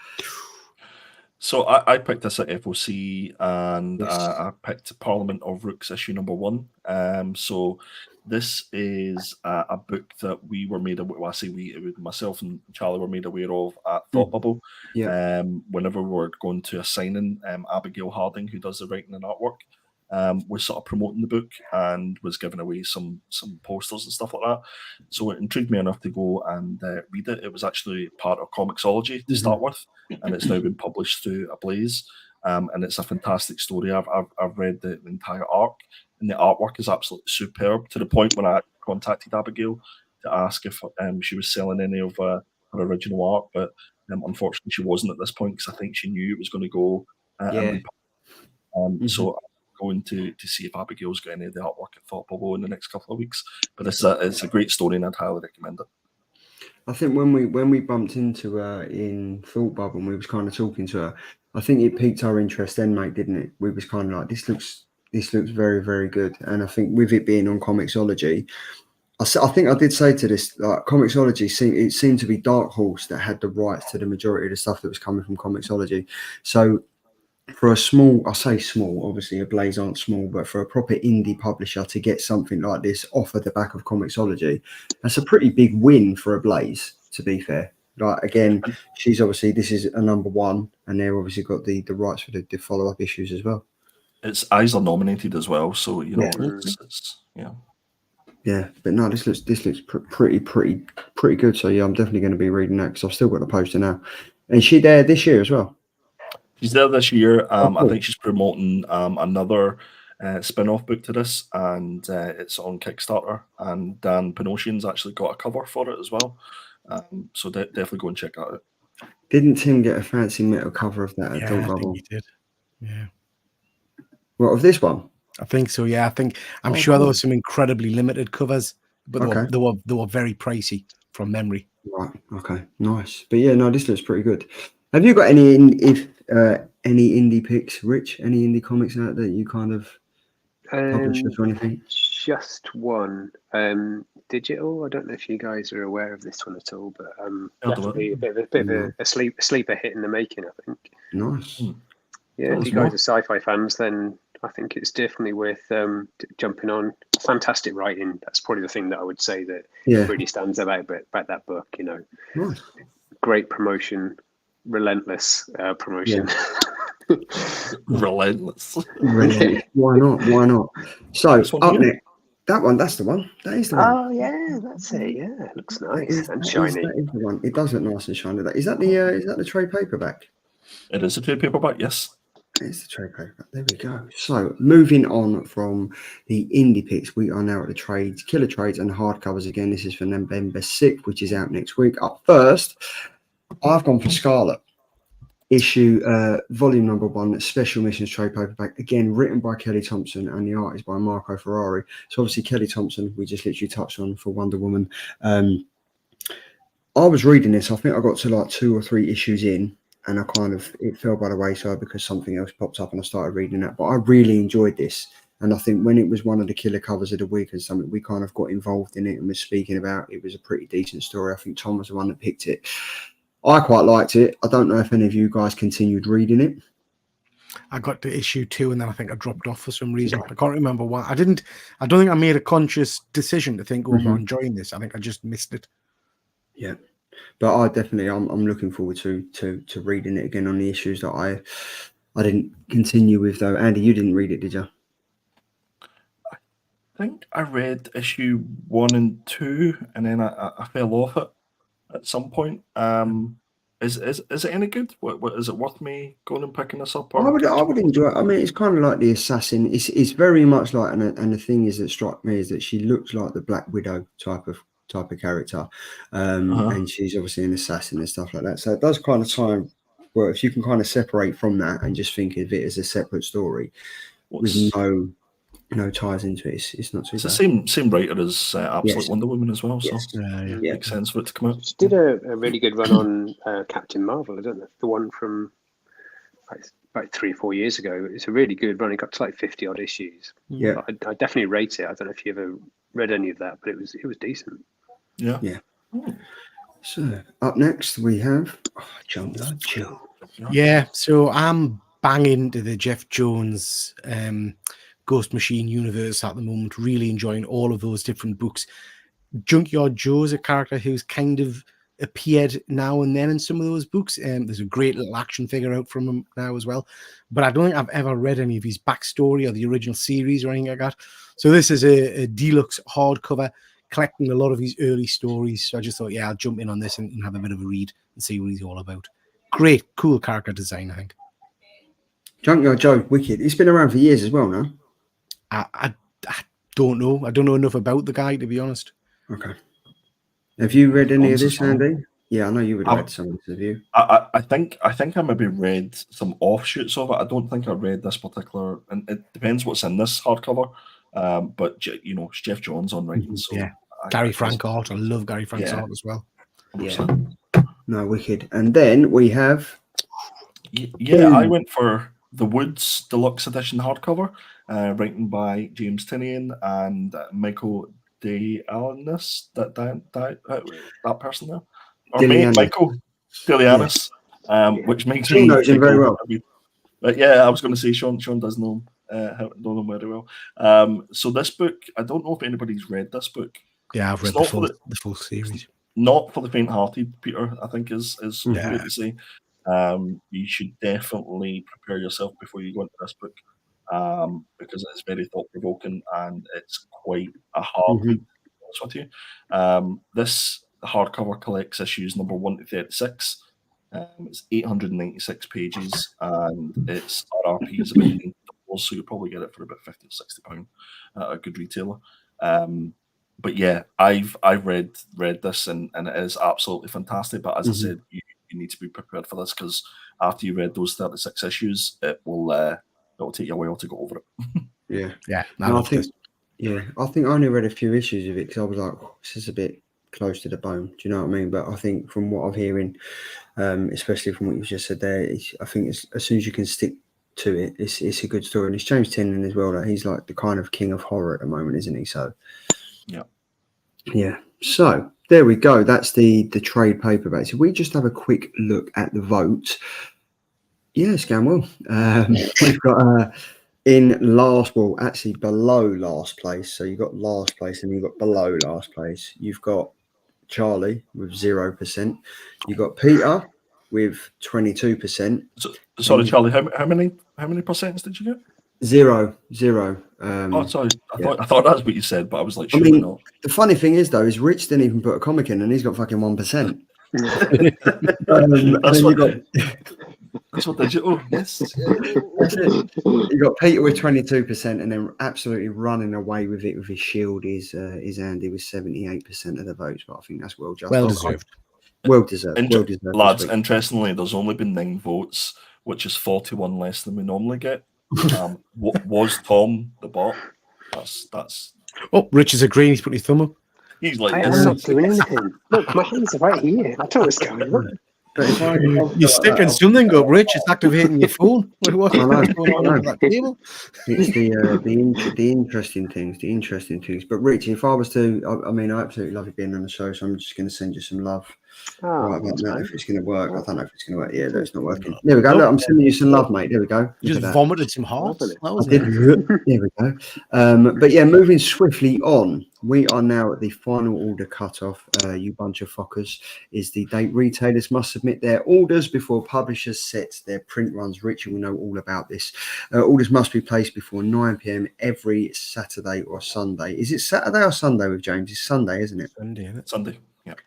So I picked this at FOC, and Yes. I picked Parliament of Rooks issue number 1. So this is a book that we were made aware. Well, I say we, myself and Charlie were made aware of at Thought Bubble. Yeah. Whenever we were going to a signing, Abigail Harding, who does the writing and artwork, was sort of promoting the book and was giving away some posters and stuff like that. So it intrigued me enough to go and read it. It was actually part of Comixology to start with, and it's now been published through Ablaze. And it's a fantastic story. I've read the entire arc, and the artwork is absolutely superb, to the point when I contacted Abigail to ask if she was selling any of her original art, but unfortunately she wasn't at this point, because I think she knew it was going to go and be so I'm going to see if Abigail's got any of the artwork at Thought Bubble in the next couple of weeks. But it's a great story, and I'd highly recommend it. I think when we bumped into her in Thought Bubble and we was kind of talking to her, I think it piqued our interest then, mate, didn't it? We was kind of like, this looks very, very good. And I think with it being on Comixology, I think I did say to this, like, Comixology seemed to be Dark Horse that had the rights to the majority of the stuff that was coming from Comixology. So for a small, I say small, obviously Ablaze aren't small, but for a proper indie publisher to get something like this off of the back of Comixology, that's a pretty big win for Ablaze, to be fair. Like, again, she's obviously, this is a number 1, and they've obviously got the rights for the follow-up issues as well. It's Eisner nominated as well, so you know, it's Yeah, but no, this looks pretty good. So yeah, I'm definitely going to be reading that, because I've still got the poster now. And she there this year as well. She's there this year. I think she's promoting another spin-off book to this, and it's on Kickstarter. And Dan Pinocchion's actually got a cover for it as well. So definitely go and check that out. Didn't Tim get a fancy metal cover of that at Thought Bubble? I think he did. Yeah. What, of this one? I think so. Yeah, I'm sure there were some incredibly limited covers, but they were very pricey from memory. Right. Okay. Nice. But yeah, no, this looks pretty good. Have you got any indie picks, Rich? Any indie comics out that you kind of publishers or anything? Just one. Digital. I don't know if you guys are aware of this one at all, but definitely a bit of a sleeper hit in the making, I think. Nice. Yeah, if you guys are sci-fi fans, then I think it's definitely worth jumping on. Fantastic writing. That's probably the thing that I would say that really stands out about that book. You know, nice. Great promotion, relentless promotion. Yeah. Relentless. Why not? So up next, that one. That's the one. That is the one. Oh yeah, that's it. Yeah, it looks nice and shiny. That is the one. It does look nice and shiny. Is that the trade paperback? It is a trade paperback. Yes. It's the trade paperback. There we go. So moving on from the indie picks, we are now at the trades, killer trades, and hardcovers again. This is for November 6th, which is out next week. Up first, I've gone for Scarlet. Issue volume number 1, special missions trade paperback, again written by Kelly Thompson, and the art is by Marco Ferrari. So obviously Kelly Thompson, we just literally touched on for Wonder Woman. I was reading this, I think I got to like 2 or 3 issues in, and it fell by the wayside because something else popped up and I started reading that. But I really enjoyed this, and I think when it was one of the killer covers of the week and something, we kind of got involved in it and was speaking about it. Was a pretty decent story. I think Tom was the one that picked it. I quite liked it. I don't know if any of you guys continued reading it. I got to issue 2 and then I think I dropped off for some reason. I can't remember why. I don't think I made a conscious decision to think, I'm enjoying this. I think I just missed it. Yeah. But I'm looking forward to reading it again on the issues that I didn't continue with, though. Andy, you didn't read it, did you? I think I read issue 1 and 2, and then I fell off it at some point. Is it any good? What is it worth me going and picking this up? I would enjoy it. I mean, it's kind of like the assassin. It's very much like, and the thing is that struck me is that she looks like the Black Widow type of character, and she's obviously an assassin and stuff like that. So it does kind of time where if you can kind of separate from that and just think of it as a separate story with no ties into it, it's not too bad. It's the same writer as Absolute Wonder Woman as well, so Yeah. makes sense for it to come out. She did a really good run on Captain Marvel, I don't know, the one from about 3 or 4 years ago. It's a really good run. It got to like 50 odd issues. Yeah, I definitely rate it. I don't know if you ever read any of that, but it was decent. Yeah. So up next we have Junkyard Joe. Yeah, so I'm banging to the Jeff Jones Ghost Machine universe at the moment, really enjoying all of those different books. Junkyard Joe's a character who's kind of appeared now and then in some of those books. There's a great little action figure out from him now as well. But I don't think I've ever read any of his backstory or the original series or anything like that. So this is a deluxe hardcover collecting a lot of his early stories. So I just thought, yeah, I'll jump in on this and have a bit of a read and see what he's all about. Great, cool character design, I think. Junkyard Joe, wicked. He's been around for years as well, no? I don't know. I don't know enough about the guy, to be honest. Okay. Have you read any of this, Andy? Yeah, I know you would have read some of this, have you? I think I maybe read some offshoots of it. I don't think I read this particular, and it depends what's in this hardcover. But it's Jeff Johns on writing. So yeah, Gary Frank art. I love Gary Frank's art as well. 100%. Yeah. No, wicked. And then we have. Yeah, I went for the Woods Deluxe Edition hardcover, written by James Tinian and Michael DeAllis. That person there, or Michael DeAllis, which makes me knows him very well. But yeah, I was going to say Sean does know him very well. So this book, I don't know if anybody's read this book. Yeah, I've read the full series. Not for the faint-hearted, Peter. I think is good to say. You should definitely prepare yourself before you go into this book, because it's very thought-provoking and it's quite a hard read, to be honest with you. This hardcover collects issues number 1 to 36. It's 896 pages and its RRP is about $9, so you'll probably get it for about £50 or £60 at a good retailer. But yeah, I've read this and it is absolutely fantastic. But as I said, you need to be prepared for this because after you read those 36 issues, it'll take you a while to go over it. Yeah. I think I only read a few issues of it because I was like, this is a bit close to the bone. Do you know what I mean? But I think from what I'm hearing, especially from what you just said there, I think as soon as you can stick to it, it's a good story. And it's James Tinian as well. Like he's like the kind of king of horror at the moment, isn't he? So yeah. So there we go. That's the trade paperback. So we just have a quick look at the vote. Yeah, Scanwell. We've got below last place. So you've got last place and you've got below last place. You've got Charlie with 0%. You've got Peter with 22%. Sorry, Charlie. How many percents did you get? Zero. Sorry. I thought that's what you said, but I was like, sure not. The funny thing is, though, is Rich didn't even put a comic in, and he's got fucking 1%. That's what digital. Yes. That's it. You got Peter with 22%, and then absolutely running away with it with his shield is Andy with 78% of the votes. But I think that's well justified. Well deserved. Lads, interestingly, there's only been 9 votes, which is 41 less than we normally get. Was Tom the bot? That's. Oh, Rich is agreeing. He's putting his thumb up. He's like, I'm not doing anything. Look, my hands are right here. I don't know what's going on. You're sticking something up, Rich. It's activating your phone. What's going on over that table? It's the interesting things. But Rich, if I was to, I mean, I absolutely love you being on the show, so I'm just going to send you some love. Right about now, if it's going to work. I don't know if it's going to work. Yeah, no, it's not working. There we go. Look, I'm sending you some love, mate. There we go. You just vomited some hearts. There we go. But yeah, moving swiftly on, we are now at the final order cutoff. You bunch of fuckers is the date retailers must submit their orders before publishers set their print runs. Richard will know all about this. Orders must be placed before 9 p.m. every Saturday or Sunday. Is it Saturday or Sunday with James? It's Sunday, isn't it? Sunday, isn't it? Sunday.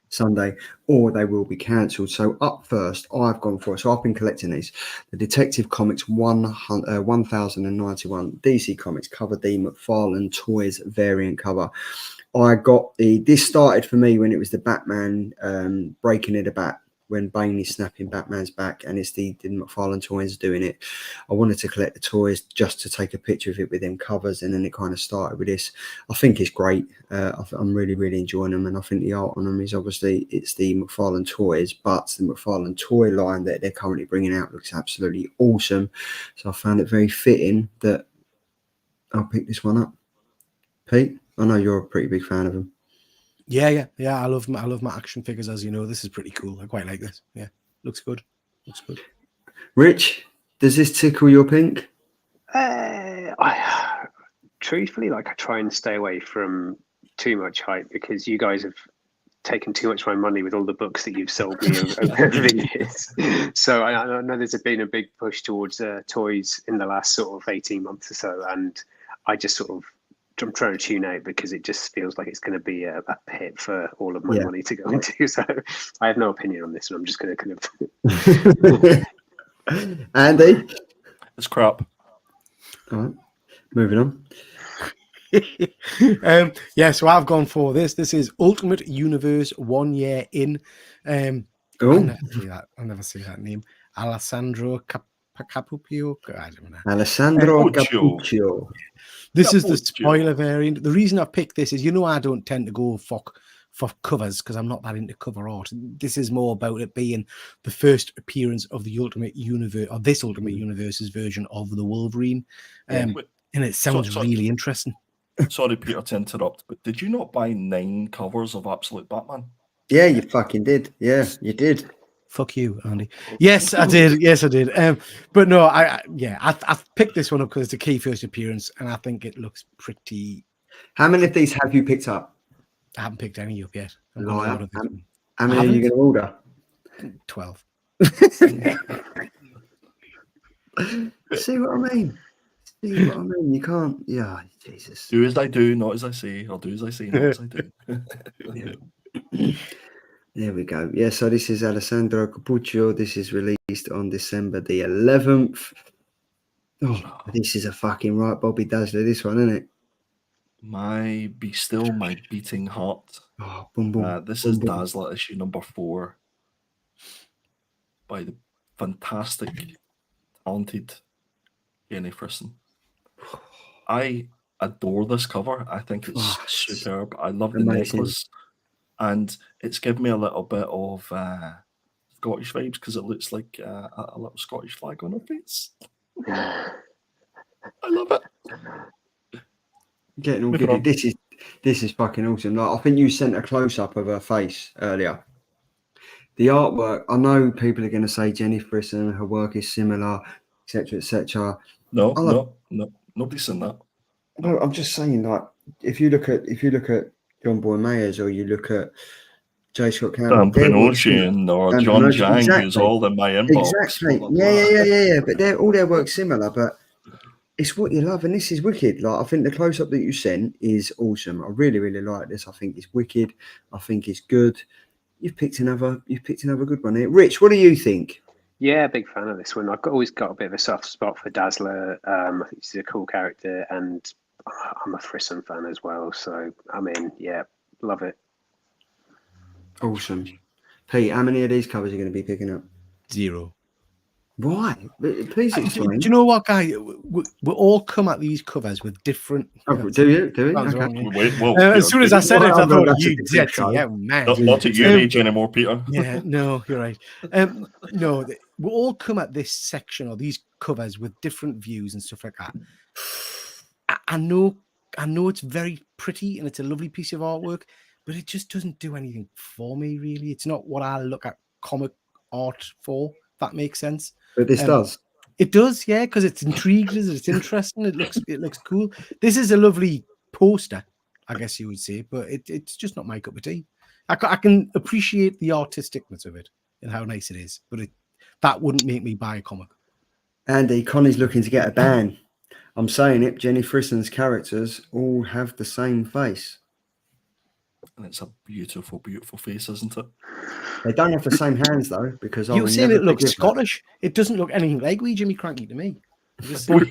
Sunday, or they will be cancelled. So up first, I've gone for it. So I've been collecting these. The Detective Comics 1091 DC Comics cover D McFarlane Toys variant cover. I got this started for me when it was the Batman breaking of the bat, when Bane is snapping Batman's back, and it's the McFarlane Toys doing it. I wanted to collect the toys just to take a picture of it with them covers, and then it kind of started with this. I think it's great. I'm really, really enjoying them, and I think the art on them is obviously it's the McFarlane Toys, but the McFarlane toy line that they're currently bringing out looks absolutely awesome. So I found it very fitting that I'll pick this one up. Pete, I know you're a pretty big fan of them. Yeah. I love my action figures, as you know. This is pretty cool. I quite like this. Yeah, looks good. Rich, does this tickle your pink? I truthfully, I try and stay away from too much hype, because you guys have taken too much of my money with all the books that you've sold me over the years. So I know there's been a big push towards toys in the last sort of 18 months or so, and I just I'm trying to tune out, because it just feels like it's going to be a pit for all of my money to go into. So I have no opinion on this, and I'm just going to kind of. Andy, it's crap. All right, moving on. So I've gone for this. This is Ultimate Universe 1 year in. I'll never see that name. Alessandro Cappuccio. I don't know. Alessandro Cappuccio. This is the spoiler variant. The reason I picked this is, I don't tend to go for covers, because I'm not that into cover art. This is more about it being the first appearance of the Ultimate Universe, or this Ultimate Universe's version of the Wolverine. And it sounds really interesting. Sorry, Peter, to interrupt, but did you not buy 9 covers of Absolute Batman? Yeah, you fucking did. Yeah, you did. Fuck you, Andy. Yes, I did. But no, I picked this one up because it's a key first appearance, and I think it looks pretty. How many of these have you picked up? I haven't picked any up yet. Liar. How many are you going to order? 12. See what I mean? You can't. Yeah, Jesus. Do as I do, not as I say, or do as I say, not as I do. There we go. Yeah, so this is Alessandro Cappuccio. This is released on December the 11th. Oh, this is a fucking right Bobby Dazzler, this one, isn't it? Be still my beating heart. Oh, boom, boom. This is Dazzler issue number 4 by the fantastic, talented Jenny Frison. I adore this cover. I think it's superb. I love the necklace. And it's given me a little bit of Scottish vibes, because it looks like a little Scottish flag on her face. I love it. Getting all giddy. This is fucking awesome. Like, I think you sent a close up of her face earlier. The artwork. I know people are going to say Jenny Frison, her work is similar, etc., etc. No, nobody's saying that. No, I'm just saying, like, if you look at John Boy Mayers, or you look at J. Scott Campbell, Dan Pinocchio or John Jang, who's all in my inbox. Exactly. Yeah. But all their work's similar, but it's what you love, and this is wicked. Like, I think the close-up that you sent is awesome. I really, really like this. I think it's wicked. I think it's good. You've picked another good one here. Rich, what do you think? Yeah, big fan of this one. I've always got a bit of a soft spot for Dazzler. I think he's a cool character, and I'm a Frison fan as well. So, love it. Awesome. Pete, how many of these covers are you going to be picking up? 0. Why? Please explain. Do you know what, guy? We all come at these covers with different. Do you? Okay. As soon as I said it, I thought you did. Yeah, man. Not at your age anymore, Peter. Yeah, no, you're right. No, we all come at this section or these covers with different views and stuff like that. I know it's very pretty and it's a lovely piece of artwork, but it just doesn't do anything for me, really. It's not what I look at comic art for, if that makes sense. But this does. It does, yeah, because it's intriguing, it's interesting, it looks cool. This is a lovely poster, I guess you would say, but it's just not my cup of tea. I can appreciate the artisticness of it and how nice it is, but that wouldn't make me buy a comic. Andy, Connie's looking to get a ban. I'm saying it. Jenny Frison's characters all have the same face. And it's a beautiful, beautiful face, isn't it? They don't have the same hands though, because I You're will saying never it looks forgive that. Scottish. It doesn't look anything like wee Jimmy Cranky to me. Just- Leave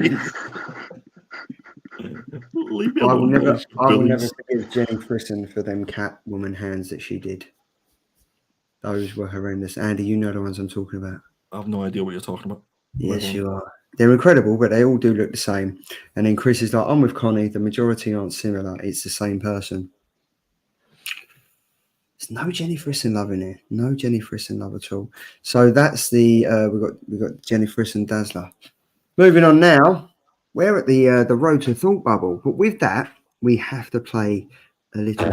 me I will alone, never, boys. I will never Billies. forgive Jenny Frisson for them Catwoman hands that she did. Those were horrendous. Andy, you know the ones I'm talking about. I have no idea what you're talking about. Yes, you are. They're incredible, but they all do look the same. And then Chris is like, I'm with Connie. The majority aren't similar. It's the same person. There's no Jenny Frisson love in here. No Jenny Frisson love at all. So that's the we got Jenny Frisson Dazzler. Moving on now. We're at the road to Thought Bubble, but with that we have to play a little.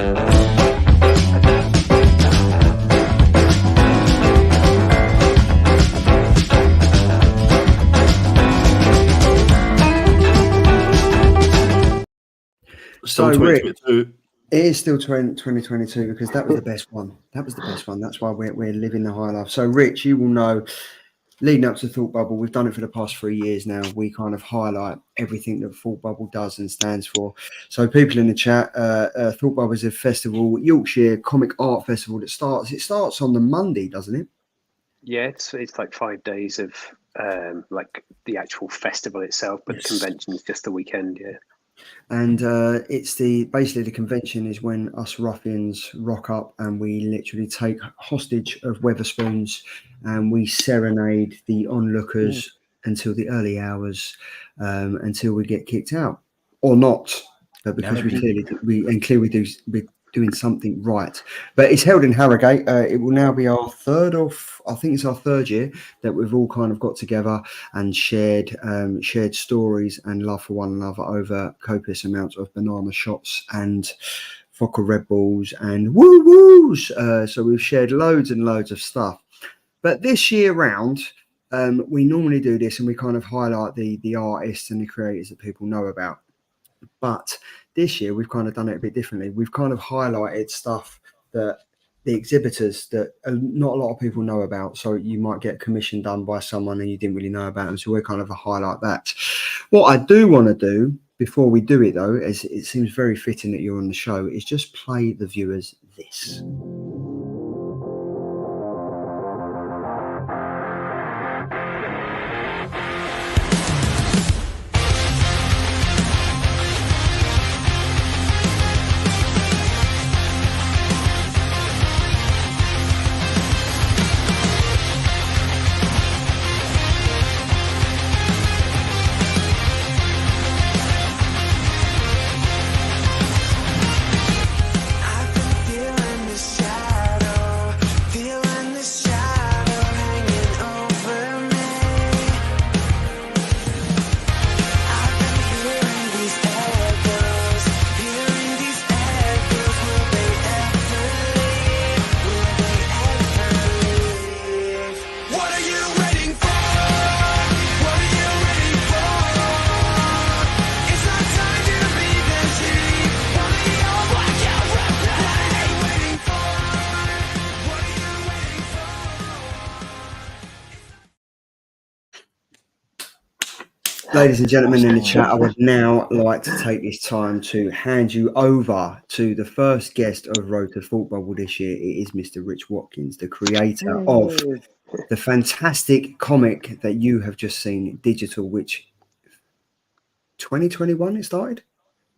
Still So, Rick, 2022. it is still 2022 because that was the best one. That was the best one. That's why we're living the high life. So, Rich, you will know, leading up to Thought Bubble, we've done it for the past 3 years now. We kind of highlight everything that Thought Bubble does and stands for. So, people in the chat, Thought Bubble is a festival, Yorkshire Comic Art Festival that starts on the Monday, doesn't it? Yeah, it's like 5 days of like the actual festival itself, but Yes. the convention is just the weekend. Yeah. And it's basically the convention is when us ruffians rock up and we literally take hostage of Weatherspoons and we serenade the onlookers until the early hours, until we get kicked out or not. But because we're doing something right. But it's held in Harrogate. It will now be our third year that we've all kind of got together and shared stories and love for one another over copious amounts of banana shots and vodka Red Bulls and woo woos. So we've shared loads and loads of stuff. But this year round, we normally do this and we kind of highlight the artists and the creators that people know about. But this year we've kind of done it a bit differently. We've kind of highlighted stuff that the exhibitors that not a lot of people know about. So you might get a commission done by someone and you didn't really know about them. So we're kind of a highlight that. What I do want to do before we do it, though, as it seems very fitting that you're on the show, is just play the viewers this. Ladies and gentlemen in the chat, I would now like to take this time to hand you over to the first guest of Road to Thought Bubble this year. It is Mr. Rich Watkins, the creator of the fantastic comic that you have just seen, Digital, which 2021 it started?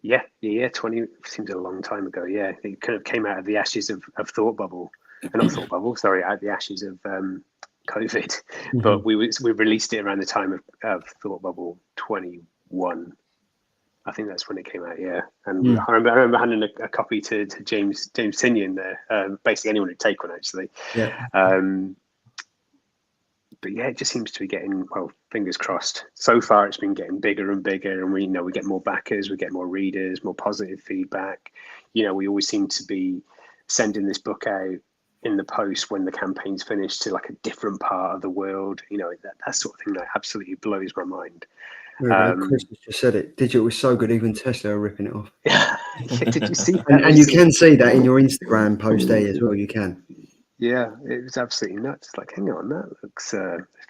Yeah. 20 seems a long time ago. Yeah, it kind of came out of the ashes of Thought Bubble, not Thought Bubble. Sorry, out of the ashes of COVID. Mm-hmm. But we released it around the time of Thought Bubble 21. I think that's when it came out. Yeah, and I remember handing a copy to James Tinian there. Basically, anyone who'd take one actually. Yeah. But yeah, it just seems to be getting, well, fingers crossed. So far, it's been getting bigger and bigger, and we get more backers, we get more readers, more positive feedback. We always seem to be sending this book out in the post when the campaign's finished to like a different part of the world. That sort of thing that absolutely blows my mind. Chris just said it. Digital was so good, even Tesla are ripping it off. Yeah, did you see that? And you can see that in your Instagram post there as well. You can. Yeah, it was absolutely nuts. Like, hang on, that looks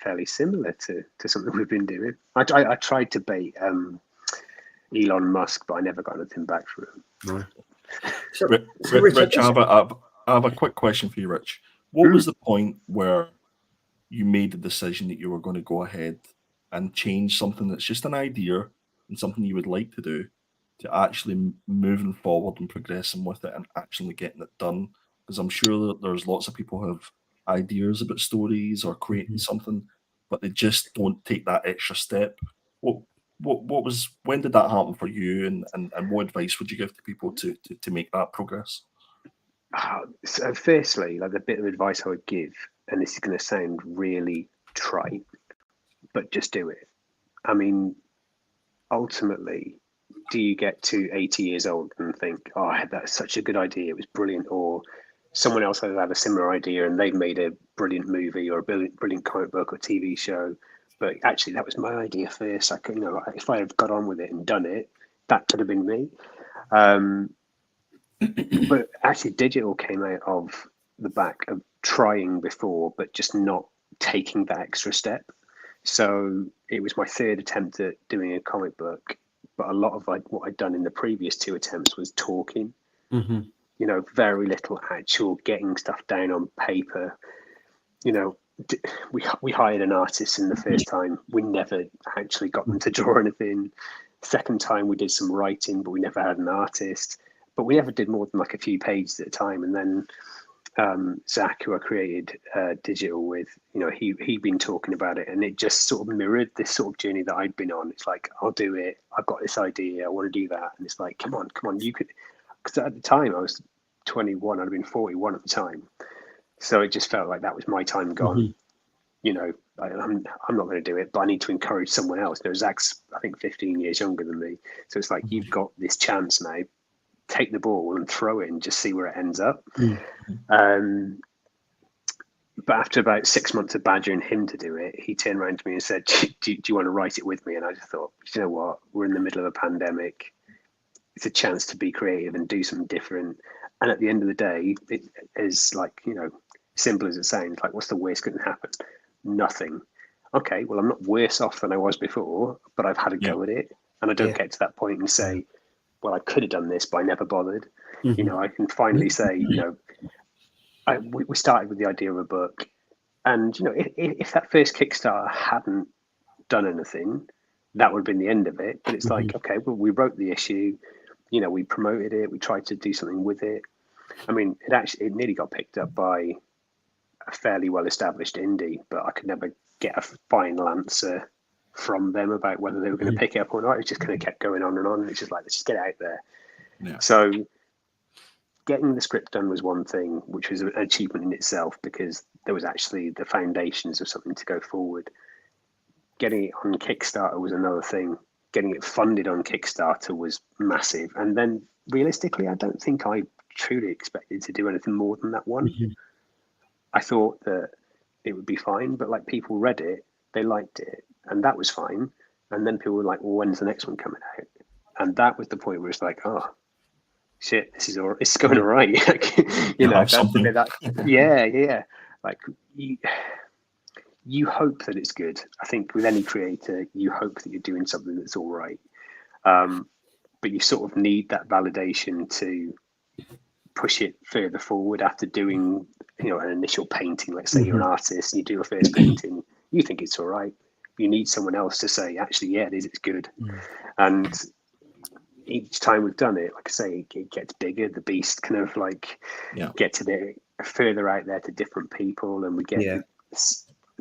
fairly similar to something we've been doing. I tried to bait Elon Musk, but I never got anything back from him. No. So, Rich, I have a quick question for you, Rich. What was the point where you made the decision that you were going to go ahead and change something that's just an idea and something you would like to do to actually moving forward and progressing with it and actually getting it done? Because I'm sure that there's lots of people who have ideas about stories or creating something, but they just don't take that extra step. What was, when did that happen for you, and what advice would you give to people to make that progress? So firstly, like the bit of advice I would give, and this is going to sound really trite, but just do it. I mean, ultimately, do you get to 80 years old and think, oh, I had that, such a good idea, it was brilliant, or someone else has had a similar idea and they've made a brilliant movie or a brilliant comic book or TV show, but actually that was my idea first. I could, if I had got on with it and done it, that could have been me. But actually, digital came out of the back of trying before, but just not taking that extra step. So it was my third attempt at doing a comic book, but a lot of like what I'd done in the previous two attempts was talking. Very little actual getting stuff down on paper. We hired an artist in the first time. We never actually got them to draw anything. Second time we did some writing, but we never had an artist. But we never did more than like a few pages at a time. And then Zach, who I created digital with, he'd been talking about it, and it just sort of mirrored this sort of journey that I'd been on. It's like, I'll do it. I've got this idea. I want to do that. And it's like, come on, you could. Because at the time I was 21, I'd have been 41 at the time. So it just felt like that was my time gone. I'm not going to do it, but I need to encourage someone else. Zach's, I think, 15 years younger than me. So it's like, you've got this chance now. Take the ball and throw it and just see where it ends up. But after about 6 months of badgering him to do it, he turned around to me and said, do you want to write it with me? And I just thought, you know what? We're in the middle of a pandemic. It's a chance to be creative and do something different. And at the end of the day, it is like, simple as it sounds, like, what's the worst that can happen? Nothing. Okay, well, I'm not worse off than I was before, but I've had a go at it. And I don't get to that point and say, well, I could have done this, but I never bothered. I can finally say, we started with the idea of a book. And, if that first Kickstarter hadn't done anything, that would have been the end of it. But it's like, okay, well, we wrote the issue, we promoted it, we tried to do something with it. I mean, it nearly got picked up by a fairly well-established indie, but I could never get a final answer from them about whether they were going to pick it up or not. It just kind of kept going on and on. It's just like, let's just get it out there. Yeah. So getting the script done was one thing, which was an achievement in itself, because there was actually the foundations of something to go forward. Getting it on Kickstarter was another thing. Getting it funded on Kickstarter was massive. And then realistically, I don't think I truly expected to do anything more than that one. I thought that it would be fine, but like, people read it, they liked it, and that was fine. And then people were like, well, when's the next one coming out? And that was the point where it's like, oh shit, it's going all right. Yeah. Like, you hope that it's good. I think with any creator, you hope that you're doing something that's all right. But you sort of need that validation to push it further forward after doing, an initial painting. Let's say you're an artist and you do a first painting, you think it's all right. You need someone else to say, actually, yeah, it's good. And each time we've done it, like I say, it gets bigger. The beast kind of like gets a bit further out there to different people, and we get the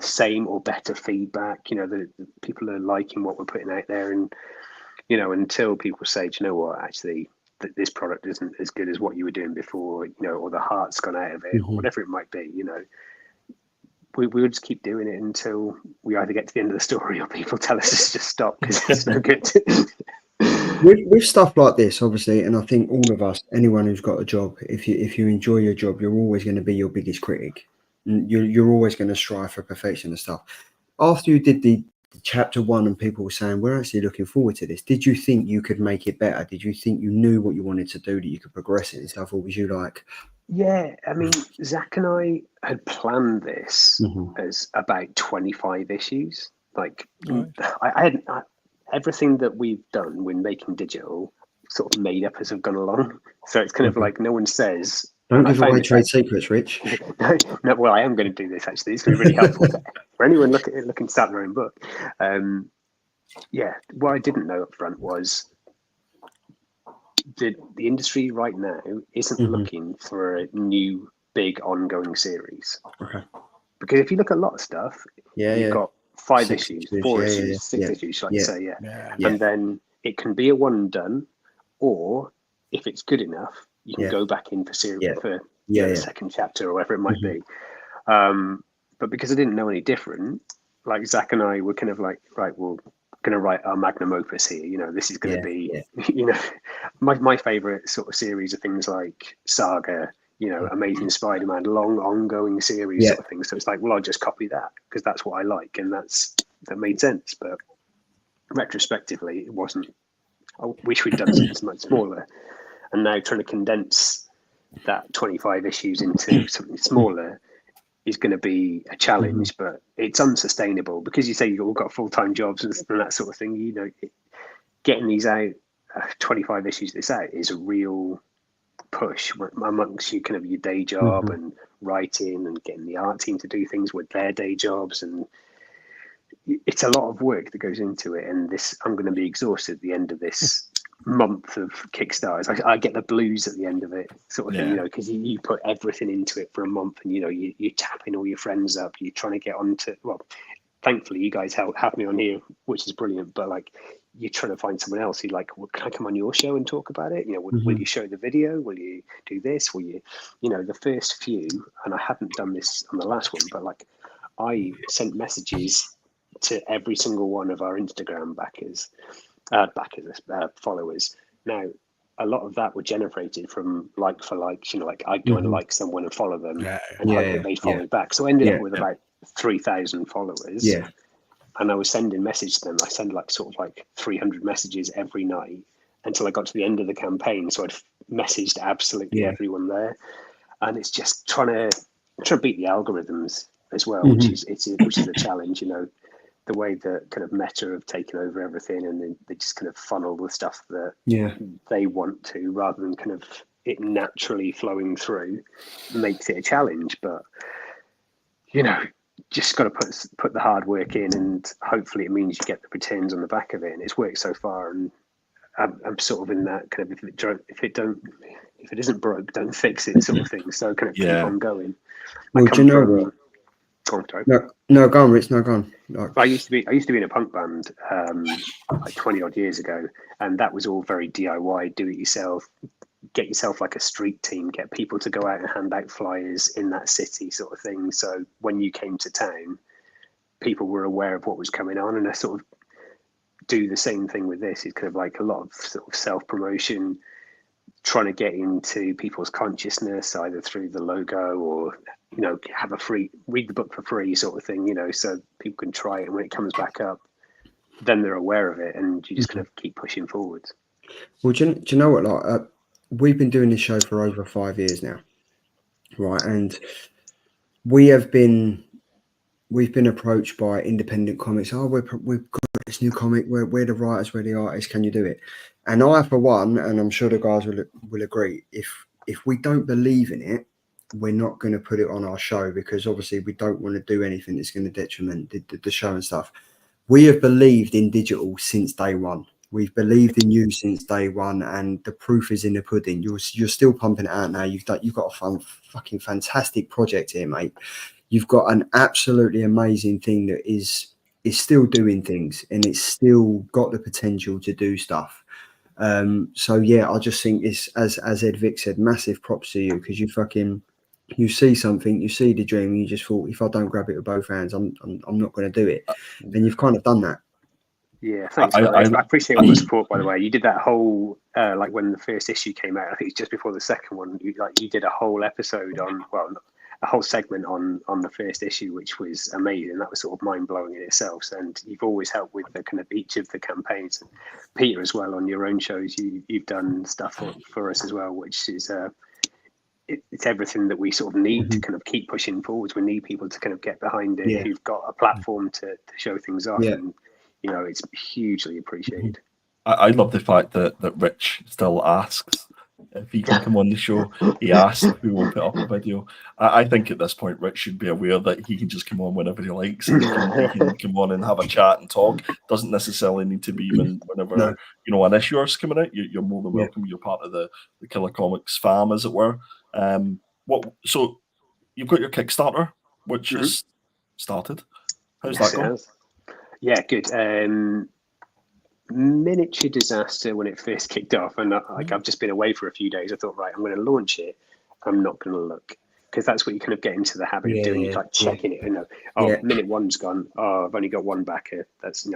same or better feedback. The people are liking what we're putting out there, and until people say, do you know what, actually, this product isn't as good as what you were doing before, or the heart's gone out of it, or whatever it might be, we would just keep doing it until we either get to the end of the story or people tell us to just stop because it's no good. With stuff like this, obviously, and I think all of us, anyone who's got a job, if you enjoy your job, you're always going to be your biggest critic. You're always going to strive for perfection and stuff. After you did the chapter 1 and people were saying, we're actually looking forward to this, did you think you could make it better? Did you think you knew what you wanted to do, that you could progress it and stuff? Or was you like... Yeah, I mean, Zach and I had planned this as about 25 issues. Like, I had everything that we've done when making digital sort of made up as I've gone along. So it's kind of like no one says. Don't give away trade secrets, Rich. No, well, I am going to do this actually. It's going to be really helpful for anyone looking to start their own book. Yeah, what I didn't know up front was the industry right now isn't looking for a new big ongoing series. Okay. Because if you look at a lot of stuff, you've got 5 6 issues, issues, 4 issues, 6 issues, like you say, and then it can be a one and done, or if it's good enough, you can go back in for the second chapter or whatever it might be. But because I didn't know any different, like Zach and I were kind of like, right, well, going to write our magnum opus here. You know, this is going to be, you know, my favorite sort of series are things like Saga, you know, Amazing Spider-Man, long ongoing series sort of thing. So it's like, well, I'll just copy that because that's what I like, and that made sense. But retrospectively, it wasn't. I wish we'd done something much smaller. And now trying to condense that 25 issues into something smaller is going to be a challenge, but it's unsustainable because you say you've all got full-time jobs and that sort of thing. You know, getting these out, 25 issues this out is a real push amongst you, kind of your day job and writing and getting the art team to do things with their day jobs, and it's a lot of work that goes into it. And I'm going to be exhausted at the end of this month of Kickstarters. I get the blues at the end of it, sort of thing, you know, because you put everything into it for a month, and you know you're tapping all your friends up, you're trying to get onto. Well, thankfully you guys have me on here, which is brilliant. But like, you're trying to find someone else who like, well, can I come on your show and talk about it? You know, will you show the video? Will you do this? Will you, you know, the first few, and I hadn't done this on the last one, but like, I sent messages to every single one of our Instagram followers. Now, a lot of that were generated from like for likes, you know, like I'd go and like someone and follow them and hope that they'd follow me back. So I ended up with about 3,000 followers. Yeah. And I was sending messages to them. I send like sort of like 300 messages every night until I got to the end of the campaign. So I'd messaged absolutely everyone there. And it's just trying to beat the algorithms as well, which is a challenge, you know. The way that kind of Meta have taken over everything, and then they just kind of funnel the stuff that they want to, rather than kind of it naturally flowing through, makes it a challenge. But you know, just got to put the hard work in, and hopefully it means you get the returns on the back of it. And it's worked so far, and I'm sort of in that kind of if it isn't broke, don't fix it sort of thing. So kind of keep on going. Well, do you know what? No, go on, Rich. No, go on. I used to be in a punk band like 20 odd years ago, and that was all very DIY, do it yourself. Get yourself like a street team, get people to go out and hand out flyers in that city, sort of thing. So when you came to town, people were aware of what was coming on, and I sort of do the same thing with this. It's kind of like a lot of sort of self-promotion, trying to get into people's consciousness either through the logo or, you know, have a free read the book for free sort of thing, you know, so people can try it, and when it comes back up, then they're aware of it, and you just kind of keep pushing forwards. Well, do you know what? Like, we've been doing this show for over 5 years now, right? And we've been approached by independent comics. Oh, we've got this new comic. We're the writers, we're the artists. Can you do it? And I, for one, and I'm sure the guys will agree, if we don't believe in it, we're not going to put it on our show, because obviously we don't want to do anything that's going to detriment the show and stuff. We have believed in digital since day one. We've believed in you since day one, and the proof is in the pudding. You're still pumping it out now. You've got a fucking fantastic project here, mate. You've got an absolutely amazing thing that is still doing things, and it's still got the potential to do stuff. So yeah, I just think it's, as Ed Vic said, massive props to you, because you see something, you see the dream, and you just thought, if I don't grab it with both hands, I'm not going to do it. And you've kind of done that. Yeah, thanks. I appreciate all the support, by the way. You did that whole like when the first issue came out, I think it's just before the second one, you did a whole episode on, well, a whole segment on the first issue, which was amazing. That was sort of mind-blowing in itself. And you've always helped with the kind of each of the campaigns. And Peter as well, on your own shows, you've done stuff for us as well, which is it's everything that we sort of need to kind of keep pushing forwards. We need people to kind of get behind it, who've got a platform to show things off. And you know, it's hugely appreciated. I love the fact that Rich still asks if he can come on the show. He asks if we will put up a video. I think at this point, Rich should be aware that he can just come on whenever he likes, and he can come on and have a chat and talk. Doesn't necessarily need to be whenever No. an issue is coming out. You're more than welcome. You're part of the Killer Comics fam, as it were. So you've got your Kickstarter, which has started. How's that going? Yeah, good. Miniature disaster when it first kicked off, and I've just been away for a few days. I thought, right, I'm going to launch it. I'm not going to look, because that's what you kind of get into the habit of doing. You like checking it, minute one's gone. Oh, I've only got one backer. That's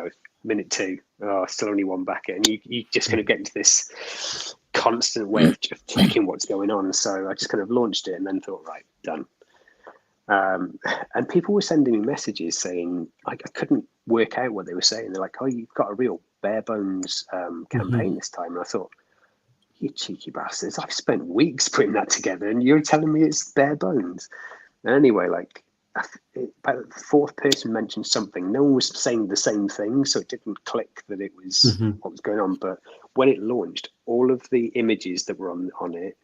minute two. Oh, still only one backer, and you just kind of get into this constant way of checking what's going on. So I just kind of launched it and then thought, right, done. And people were sending me messages saying, I couldn't work out what they were saying. They're like, oh, you've got a real bare bones campaign this time. And I thought, you cheeky bastards, I've spent weeks putting that together and you're telling me it's bare bones. And anyway, about the fourth person mentioned something. No one was saying the same thing, so it didn't click that it was what was going on. But when it launched, all of the images that were on it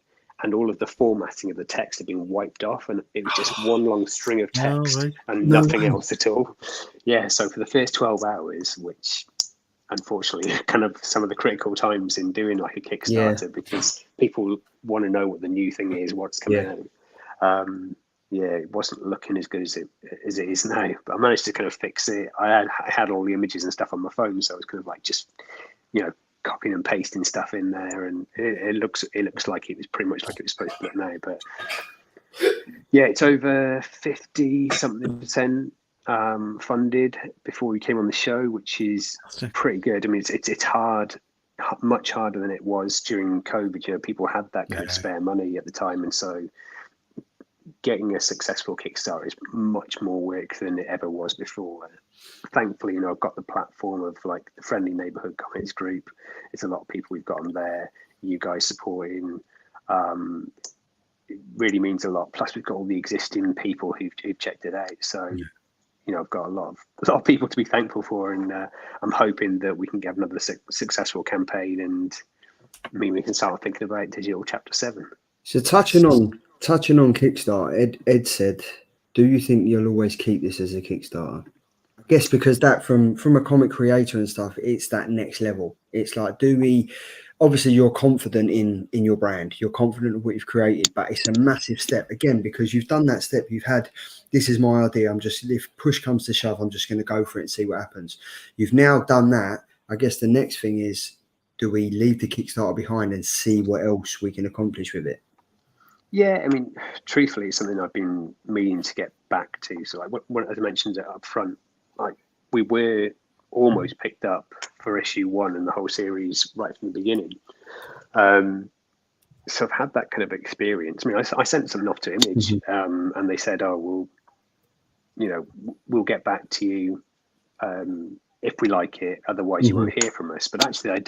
and all of the formatting of the text had been wiped off, and it was just one long string of text and nothing else at all. Yeah, so for the first 12 hours, which unfortunately are kind of some of the critical times in doing like a Kickstarter, because people want to know what the new thing is, what's coming out. It wasn't looking as good as it is now, but I managed to kind of fix it. I had all the images and stuff on my phone, so it was kind of like just, copying and pasting stuff in there, and it looks like it was pretty much like it was supposed to look now. But yeah, it's over 50-something% funded before we came on the show, which is pretty good. I mean, it's hard, much harder than it was during COVID. People had that kind of spare money at the time, and so getting a successful Kickstarter is much more work than it ever was before. Thankfully, I've got the platform of like the Friendly Neighborhood Comics group. It's a lot of people we've got on there. You guys supporting, it really means a lot. Plus, we've got all the existing people who've checked it out. So, I've got a lot of people to be thankful for, and I'm hoping that we can get another successful campaign, and we can start thinking about digital chapter 7. So touching on Kickstarter, Ed said, do you think you'll always keep this as a Kickstarter? I guess because that from a comic creator and stuff, it's that next level. It's like, obviously you're confident in your brand, you're confident in what you've created, but it's a massive step again, because you've done that step. You've had, this is my idea, if push comes to shove, I'm just going to go for it and see what happens. You've now done that. I guess the next thing is, do we leave the Kickstarter behind and see what else we can accomplish with it? Yeah, I mean, truthfully, it's something I've been meaning to get back to. So, as I mentioned up front, we were almost picked up for issue 1 and the whole series right from the beginning. So I've had that kind of experience. I mean, I sent something off to Image, and they said, "Oh, we'll get back to you if we like it. Otherwise, you won't hear from us." But actually,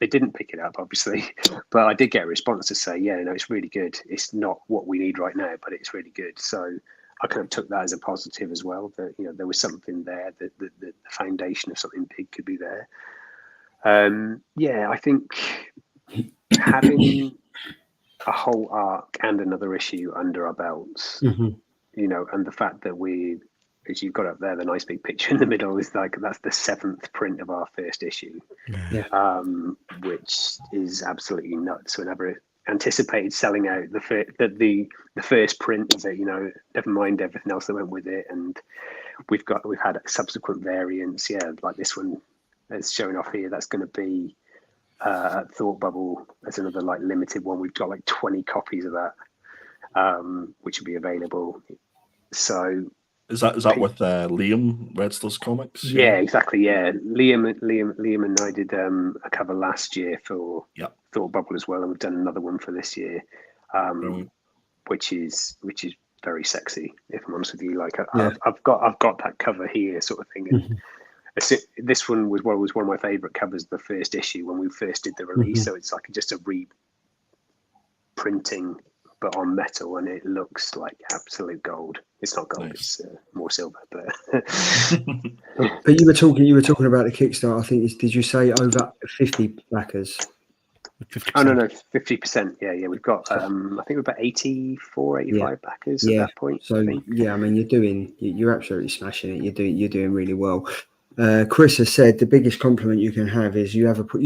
they didn't pick it up, obviously. But I did get a response to say, "Yeah, no, it's really good. It's not what we need right now, but it's really good." So I kind of took that as a positive as well. That there was something there. That the foundation of something big could be there. I think having a whole arc and another issue under our belts, and the fact that as you've got up there, the nice big picture in the middle is like that's the 7th print of our first issue, which is absolutely nuts. We never anticipated selling out the first print of it. Never mind everything else that went with it, and we've had subsequent variants. Yeah, like this one is showing off here. That's going to be Thought Bubble as another like limited one. We've got like 20 copies of that, which will be available. So. Is that with Liam Redster's comics? Yeah, exactly. Yeah, Liam and I did a cover last year for Thought Bubble as well, and we've done another one for this year, which is very sexy. If I'm honest with you, like I've got that cover here, sort of thing. And this one was one of my favourite covers, the first issue when we first did the release. So it's like just a reprinting, but on metal, and it looks like absolute gold. It's not gold; it's more more silver, but But you were talking about the Kickstarter. I think did you say over 50 backers? 50%. Oh no, 50%. Yeah. We've got I think we're about 84, 85 backers at that point. So I think. yeah, I mean you're absolutely smashing it. You're doing really well. Chris has said the biggest compliment you can have is you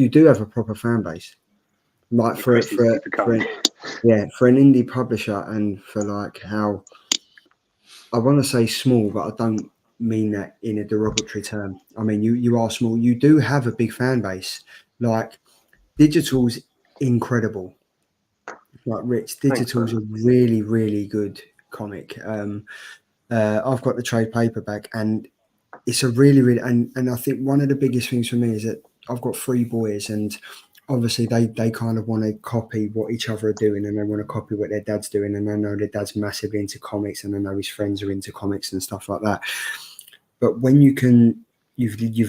do have a proper fan base. Like for an indie publisher, and for like how I want to say small, but I don't mean that in a derogatory term. I mean you are small. You do have a big fan base. Like digital's incredible. Like Rich, digital's a really, really good comic. I've got the trade paperback, and it's a really, really, and I think one of the biggest things for me is that I've got 3 boys, and obviously they kind of want to copy what each other are doing, and they want to copy what their dad's doing, and I know their dad's massively into comics, and I know his friends are into comics and stuff like that. But when you've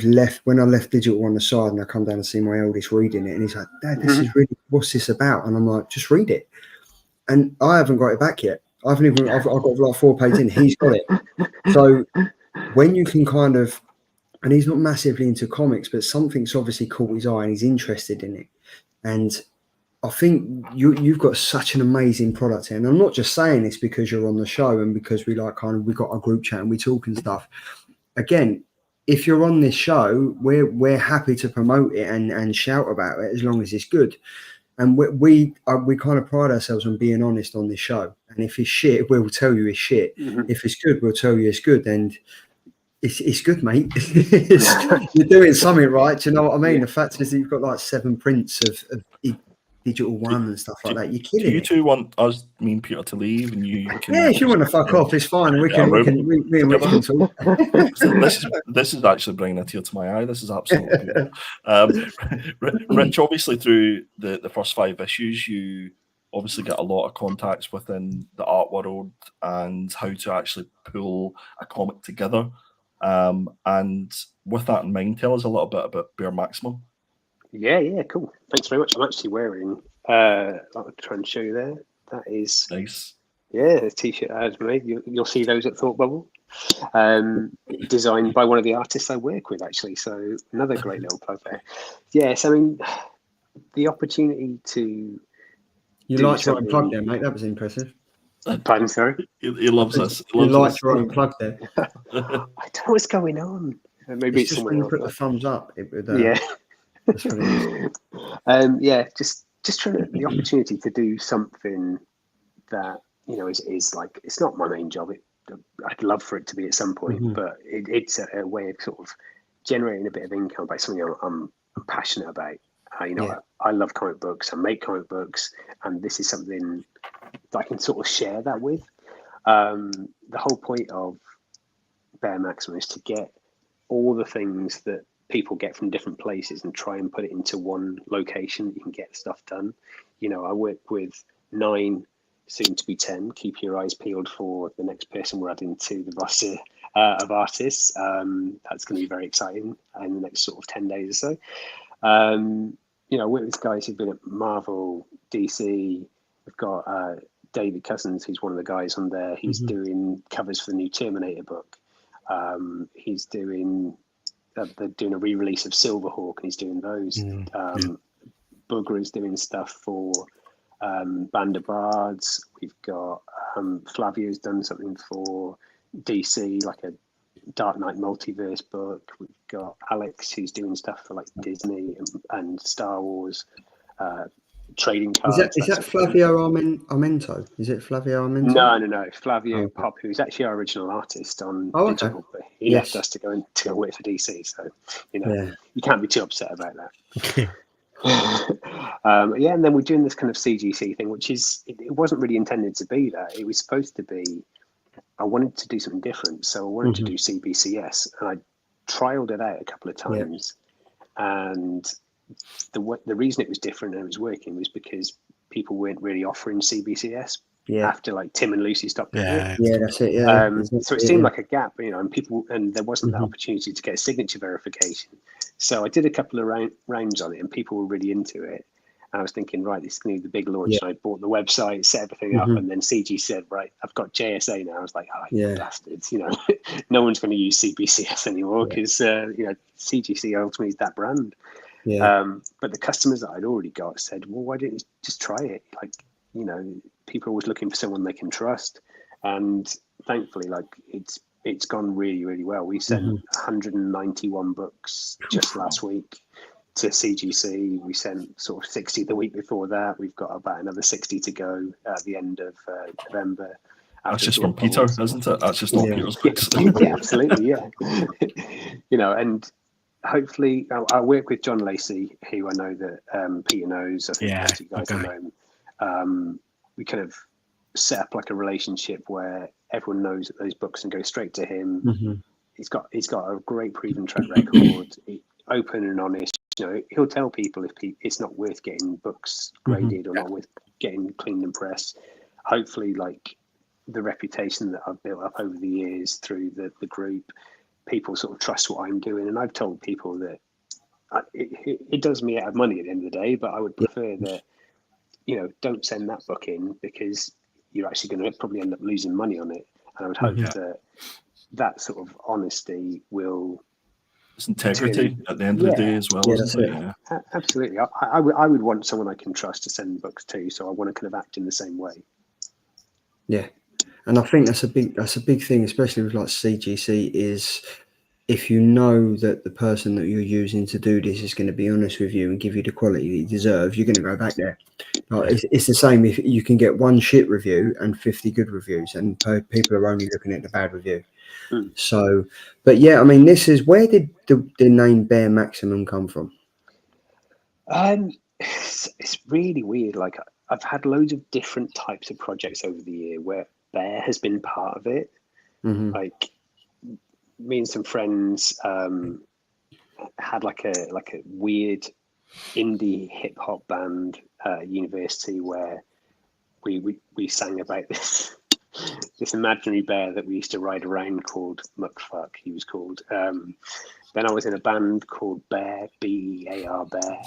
left, when I left digital on the side, and I come down and see my eldest reading it, and he's like, Dad, this is really, what's this about? And I'm like, just read it. And I haven't got it back yet. I've got like 4 pages in. He's got it. So when you can kind of, and he's not massively into comics, but something's obviously caught his eye and he's interested in it. And I think you've got such an amazing product here. And I'm not just saying this because you're on the show and because we got our group chat and we talk and stuff. Again, if you're on this show, we're happy to promote it and shout about it as long as it's good. And we kind of pride ourselves on being honest on this show. And if it's shit, we'll tell you it's shit. If it's good, we'll tell you it's good. And it's good, mate. You're doing something right. Do you know what I mean? Yeah. The fact is that you've got like 7 prints of digital one and stuff like that. You're kidding. Do you two want us, me and Peter, to leave, and you can? Yeah, if you want to fuck off, it's fine. We and Rich can talk. This is actually bringing a tear to my eye. This is absolutely beautiful. Rich, obviously through the first 5 issues, you obviously get a lot of contacts within the art world and how to actually pull a comic together. And with that in mind, tell us a little bit about Bare Maximum. Yeah, cool. Thanks very much. I'm actually wearing, I'll try and show you there. That is nice. Yeah, the t-shirt I had made. You'll see those at Thought Bubble. Designed by one of the artists I work with, actually. So another great little plug there. Yes, I mean, the opportunity to... You liked your own plug there, mate. That was impressive. Pardon, sorry? He loves us. You liked your own plug there. I don't know what's going on. Maybe it's just when you put the thumbs up. Yeah. That's what it is. Just trying to, the opportunity to do something that, you know, is like, it's not my main job. I'd love for it to be at some point, but it's a way of sort of generating a bit of income by something I'm passionate about. I love comic books. I make comic books, and this is something that I can sort of share that with. The whole point of Bare Maximum is to get all the things that people get from different places and try and put it into one location. You can get stuff done. You know, I work with 9, soon to be 10. Keep your eyes peeled for the next person we're adding to the roster of artists. That's going to be very exciting in the next sort of 10 days or so. You know, we're with guys who've been at Marvel, DC. We've got David Cousins, who's one of the guys on there. He's doing covers for the new Terminator book. He's doing... they're doing a re-release of Silverhawk, and he's doing those. Booger is doing stuff for Band of Bards. We've got Flavio's done something for DC, like a Dark Knight multiverse book. We've got Alex, who's doing stuff for like Disney and Star Wars trading cards. Is that Flavio Armento? Is it Flavio Armento? No. Flavio Pop, who's actually our original artist on digital. But he left us to go and work for DC. So, you know, you can't be too upset about that. And then we're doing this kind of CGC thing, which is, it wasn't really intended to be that. It was supposed to be, I wanted to do something different. So I wanted to do CBCS, and I trialed it out a couple of times. And the reason it was different and it was working was because people weren't really offering CBCS after like Tim and Lucy stopped doing it. Yeah, that's it. So it seemed like a gap, you know, and there wasn't that opportunity to get a signature verification. So I did a couple of rounds on it, and people were really into it. And I was thinking, right, this is going to be the big launch. Yeah. And I bought the website, set everything up, and then CG said, right, I've got JSA now. I was like, oh, you bastards, you know, no one's going to use CBCS anymore because, you know, CGC ultimately is that brand. Yeah. But the customers that I'd already got said, well, why don't you just try it? Like, you know, people are always looking for someone they can trust. And thankfully, like, it's gone really, really well. We sent 191 books just last week to CGC. We sent sort of 60 the week before that. We've got about another 60 to go at the end of November. That's just from Peter, isn't it? That's just all Peter's books. Yeah, absolutely, yeah. You know, and hopefully I'll work with John Lacey, who I know that Peter knows. I think most of you guys know him. We kind of set up like a relationship where everyone knows that those books can go straight to him. He's got a great proven track record, open and honest. You know, he'll tell people if it's not worth getting books graded or not worth getting cleaned and pressed. Hopefully, like the reputation that I've built up over the years through the group, people sort of trust what I'm doing. And I've told people that it does me out of money at the end of the day, but I would prefer that, you know, don't send that book in because you're actually going to probably end up losing money on it. And I would hope that sort of honesty will... It's integrity at the end of the day as well, isn't it? Yeah. Absolutely. I would want someone I can trust to send books to, so I want to kind of act in the same way. Yeah. And I think that's a big thing, especially with like CGC, is if you know that the person that you're using to do this is going to be honest with you and give you the quality that you deserve, you're going to go back there. It's the same if you can get one shit review and 50 good reviews, and people are only looking at the bad review. So, but yeah, I mean, this is where did the name Bear Maximum come from? It's really weird. Like, I've had loads of different types of projects over the year where Bear has been part of it. Like, me and some friends had like a weird indie hip hop band at university where we sang about this imaginary bear that we used to ride around called Muckfuck, he was called. Then I was in a band called Bear, B-E-A-R, Bear.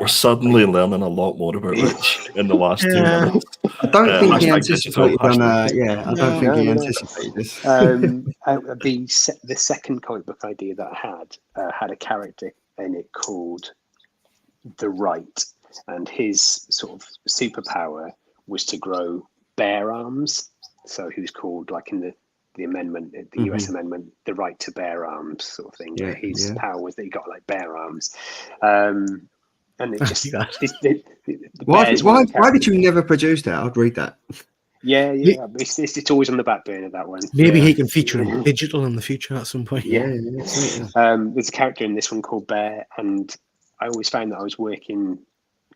We're suddenly learning a lot more about Rich in the last 2 minutes. I don't think he anticipated I don't think he anticipated this. The second comic book idea that I had a character in it called The Right, and his sort of superpower was to grow bear arms. So he was called, like in the amendment, the US amendment, the right to bear arms sort of thing. Yeah, his power was that he got like bear arms. And it just why did you never produce that? I'd read that. Yeah. It's always on the back burner, that one. Maybe he can feature in digital in the future at some point. Yeah. There's a character in this one called Bear, and I always found that I was working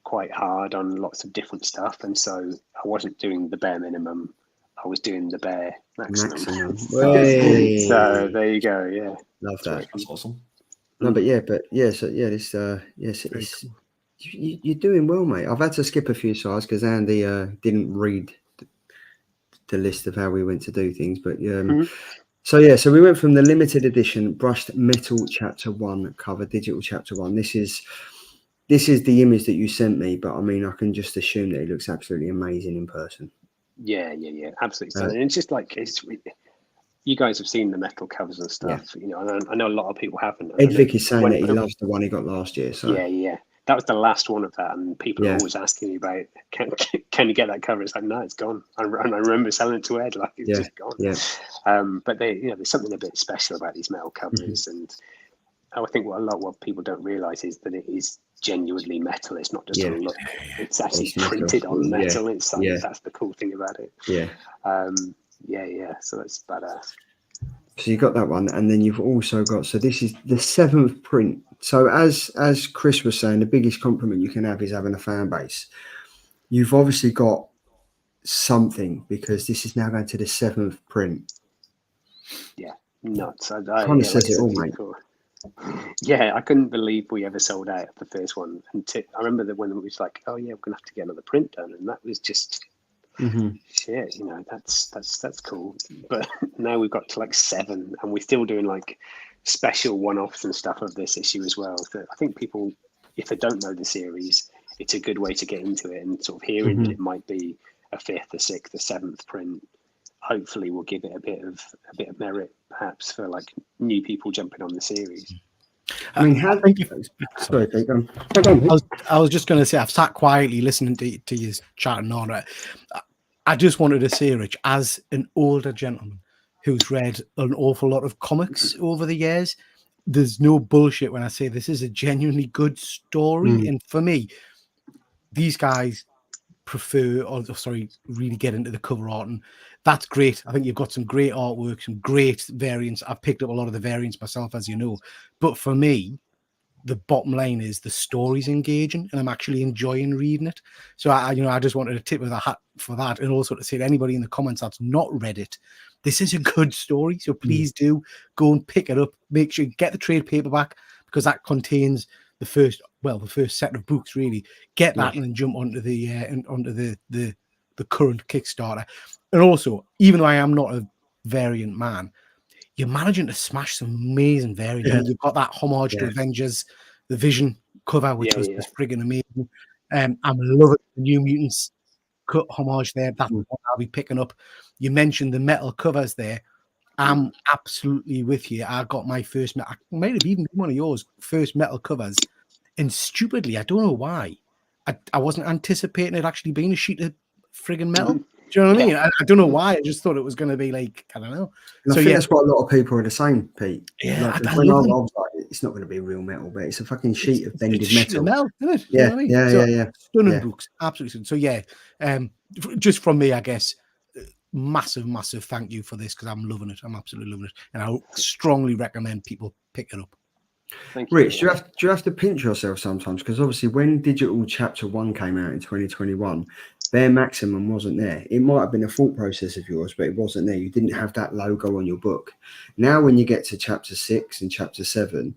quite hard on lots of different stuff, and so I wasn't doing the bare minimum. I was doing the bare maximum. So there you go. Yeah, love that. That's awesome. No, this you're doing well, mate. I've had to skip a few slides because Andy didn't read the list of how we went to do things, but so we went from the limited edition brushed metal chapter 1 cover, digital chapter 1. This is the image that you sent me, but I mean, I can just assume that it looks absolutely amazing in person. Yeah, absolutely. And it's just like you guys have seen the metal covers and stuff. You know, I know a lot of people haven't. Ed Vick is saying that he loves the one he got last year. So yeah. That was the last one of that, and people are always asking me about, can you get that cover? It's like, no, it's gone. And I remember selling it to Ed, like it's just gone. Yeah. But there's something a bit special about these metal covers, and I think what people don't realise is that it is genuinely metal. It's not just a look. It's actually printed on metal. It's like, that's the cool thing about it. So that's badass. So you got that one, and then you've also got, so this is the 7th print. So as Chris was saying, the biggest compliment you can have is having a fan base. You've obviously got something, because this is now going to the 7th print. Yeah, nuts. I kind of says it all, mate. Yeah, I couldn't believe we ever sold out the first one. And I remember that when it was like, oh yeah, we're gonna have to get another print done, and that was just shit. You know, that's cool. But now we've got to like 7, and we're still doing like special one-offs and stuff of this issue as well. So I think people, if they don't know the series, it's a good way to get into it, and sort of hearing that it might be a 5th, a 6th, a 7th print, hopefully will give it a bit of merit, perhaps, for like new people jumping on the series. I mean, how? Sorry, Pete, go on. I was just going to say, I've sat quietly listening to you chatting on it. I just wanted to say, Rich, as an older gentleman who's read an awful lot of comics over the years, there's no bullshit when I say this is a genuinely good story. And for me, these guys really get into the cover art, and that's great. I think you've got some great artwork, some great variants. I've picked up a lot of the variants myself, as you know. But for me, the bottom line is the story's engaging, and I'm actually enjoying reading it. So I just wanted a tip of the hat for that, and also to say to anybody in the comments that's not read it, this is a good story. So please do go and pick it up. Make sure you get the trade paperback, because that contains the first set of books. Really get that and then jump onto the current Kickstarter. And also, even though I am not a variant man, you're managing to smash some amazing variants. I mean, you've got that homage to Avengers, the Vision cover, which was friggin' amazing. I'm loving the New Mutants cut homage there. That's what I'll be picking up. You mentioned the metal covers there. I'm absolutely with you. I got my first, I might have even been one of yours first metal covers, and stupidly, I don't know why, I wasn't anticipating it actually being a sheet of friggin' metal. Do you know what I mean? I don't know why. I just thought it was going to be like, I don't know. And I think that's what a lot of people are the same, Pete. Yeah, like, when I was like, it's not going to be real metal, but it's a fucking sheet of bended metal. Sheet of metal, isn't it? Yeah, you know what I mean? yeah. Stunning books, absolutely. So just from me, I guess, massive thank you for this, because I'm loving it. I'm absolutely loving it, and I strongly recommend people pick it up. Thank you. Rich, do you have to pinch yourself sometimes? Because obviously, when Digital Chapter 1 came out in 2021, Bare Maximum wasn't there. It might have been a thought process of yours, but it wasn't there. You didn't have that logo on your book. Now, when you get to Chapter 6 and Chapter 7,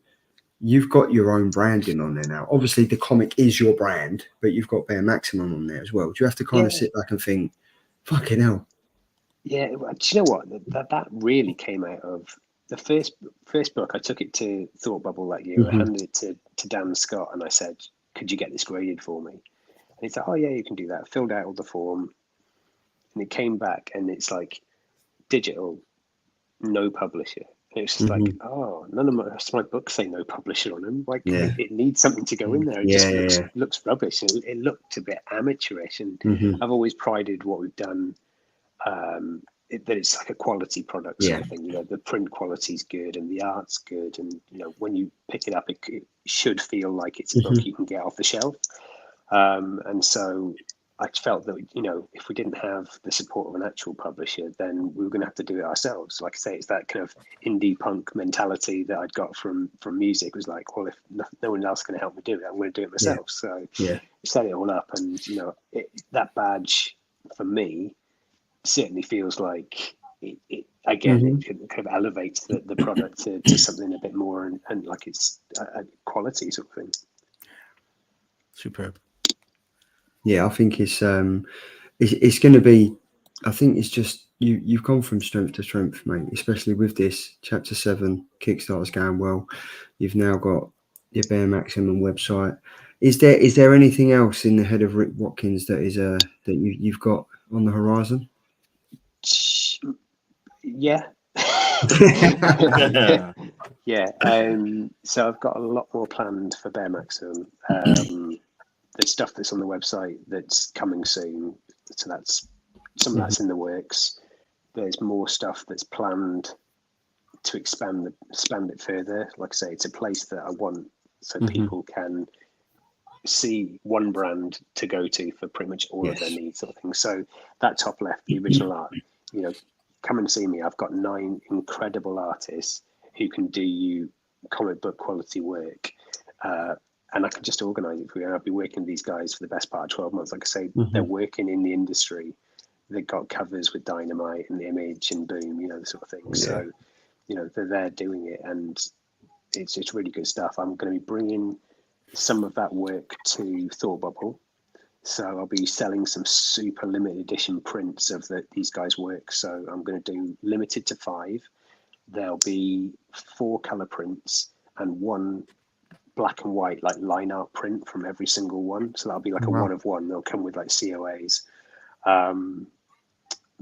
you've got your own branding on there now. Obviously, the comic is your brand, but you've got Bare Maximum on there as well. Do you have to kind of sit back and think, fucking hell? Yeah, do you know what? That really came out of the first book. I took it to Thought Bubble that year. I handed it to Dan Scott, and I said, could you get this graded for me? And he said, oh yeah, you can do that. Filled out all the form, and it came back, and it's like digital, no publisher. And it's just like, oh, none of my books say no publisher on them. Like it needs something to go in there. It just looks rubbish. It looked a bit amateurish, and I've always prided what we've done. That it's like a quality product sort of thing. You know, the print quality is good and the art's good, and you know, when you pick it up, it should feel like it's a book you can get off the shelf. And so I felt that, you know, if we didn't have the support of an actual publisher, then we were going to have to do it ourselves. Like I say, it's that kind of indie punk mentality that I'd got from music. It was like, well, if no one else can help me do it, I'm going to do it myself. So set it all up, and you know, that badge for me certainly feels like it kind of elevates the product to something a bit more and like it's a quality sort of thing. Superb. Yeah, I think it's going to be. I think it's just you've gone from strength to strength, mate. Especially with this Chapter 7 Kickstarter's going well. You've now got your Bare Maximum website. Is there anything else in the head of Rick Watkins that is that you've got on the horizon? Yeah. Yeah. So I've got a lot more planned for Bare Maximum. There's stuff that's on the website that's coming soon. So that's some of that's in the works. There's more stuff that's planned to expand it further. Like I say, it's a place that I want so people can see one brand to go to for pretty much all of their needs, sort of thing. So that top left, the original art, you know, come and see me. I've got 9 incredible artists who can do you comic book quality work. And I can just organize it for you. I've been working with these guys for the best part of 12 months. Like I say, they're working in the industry. They've got covers with Dynamite and Image and Boom, you know, the sort of thing. Yeah. So, you know, they're there doing it, and it's really good stuff. I'm going to be bringing some of that work to Thought Bubble. So I'll be selling some super limited edition prints of these guys' work. So I'm going to do limited to 5. There'll be 4 color prints and 1 black and white like line art print from every single one. So that'll be like a Wow. one of one. They'll come with like COAs.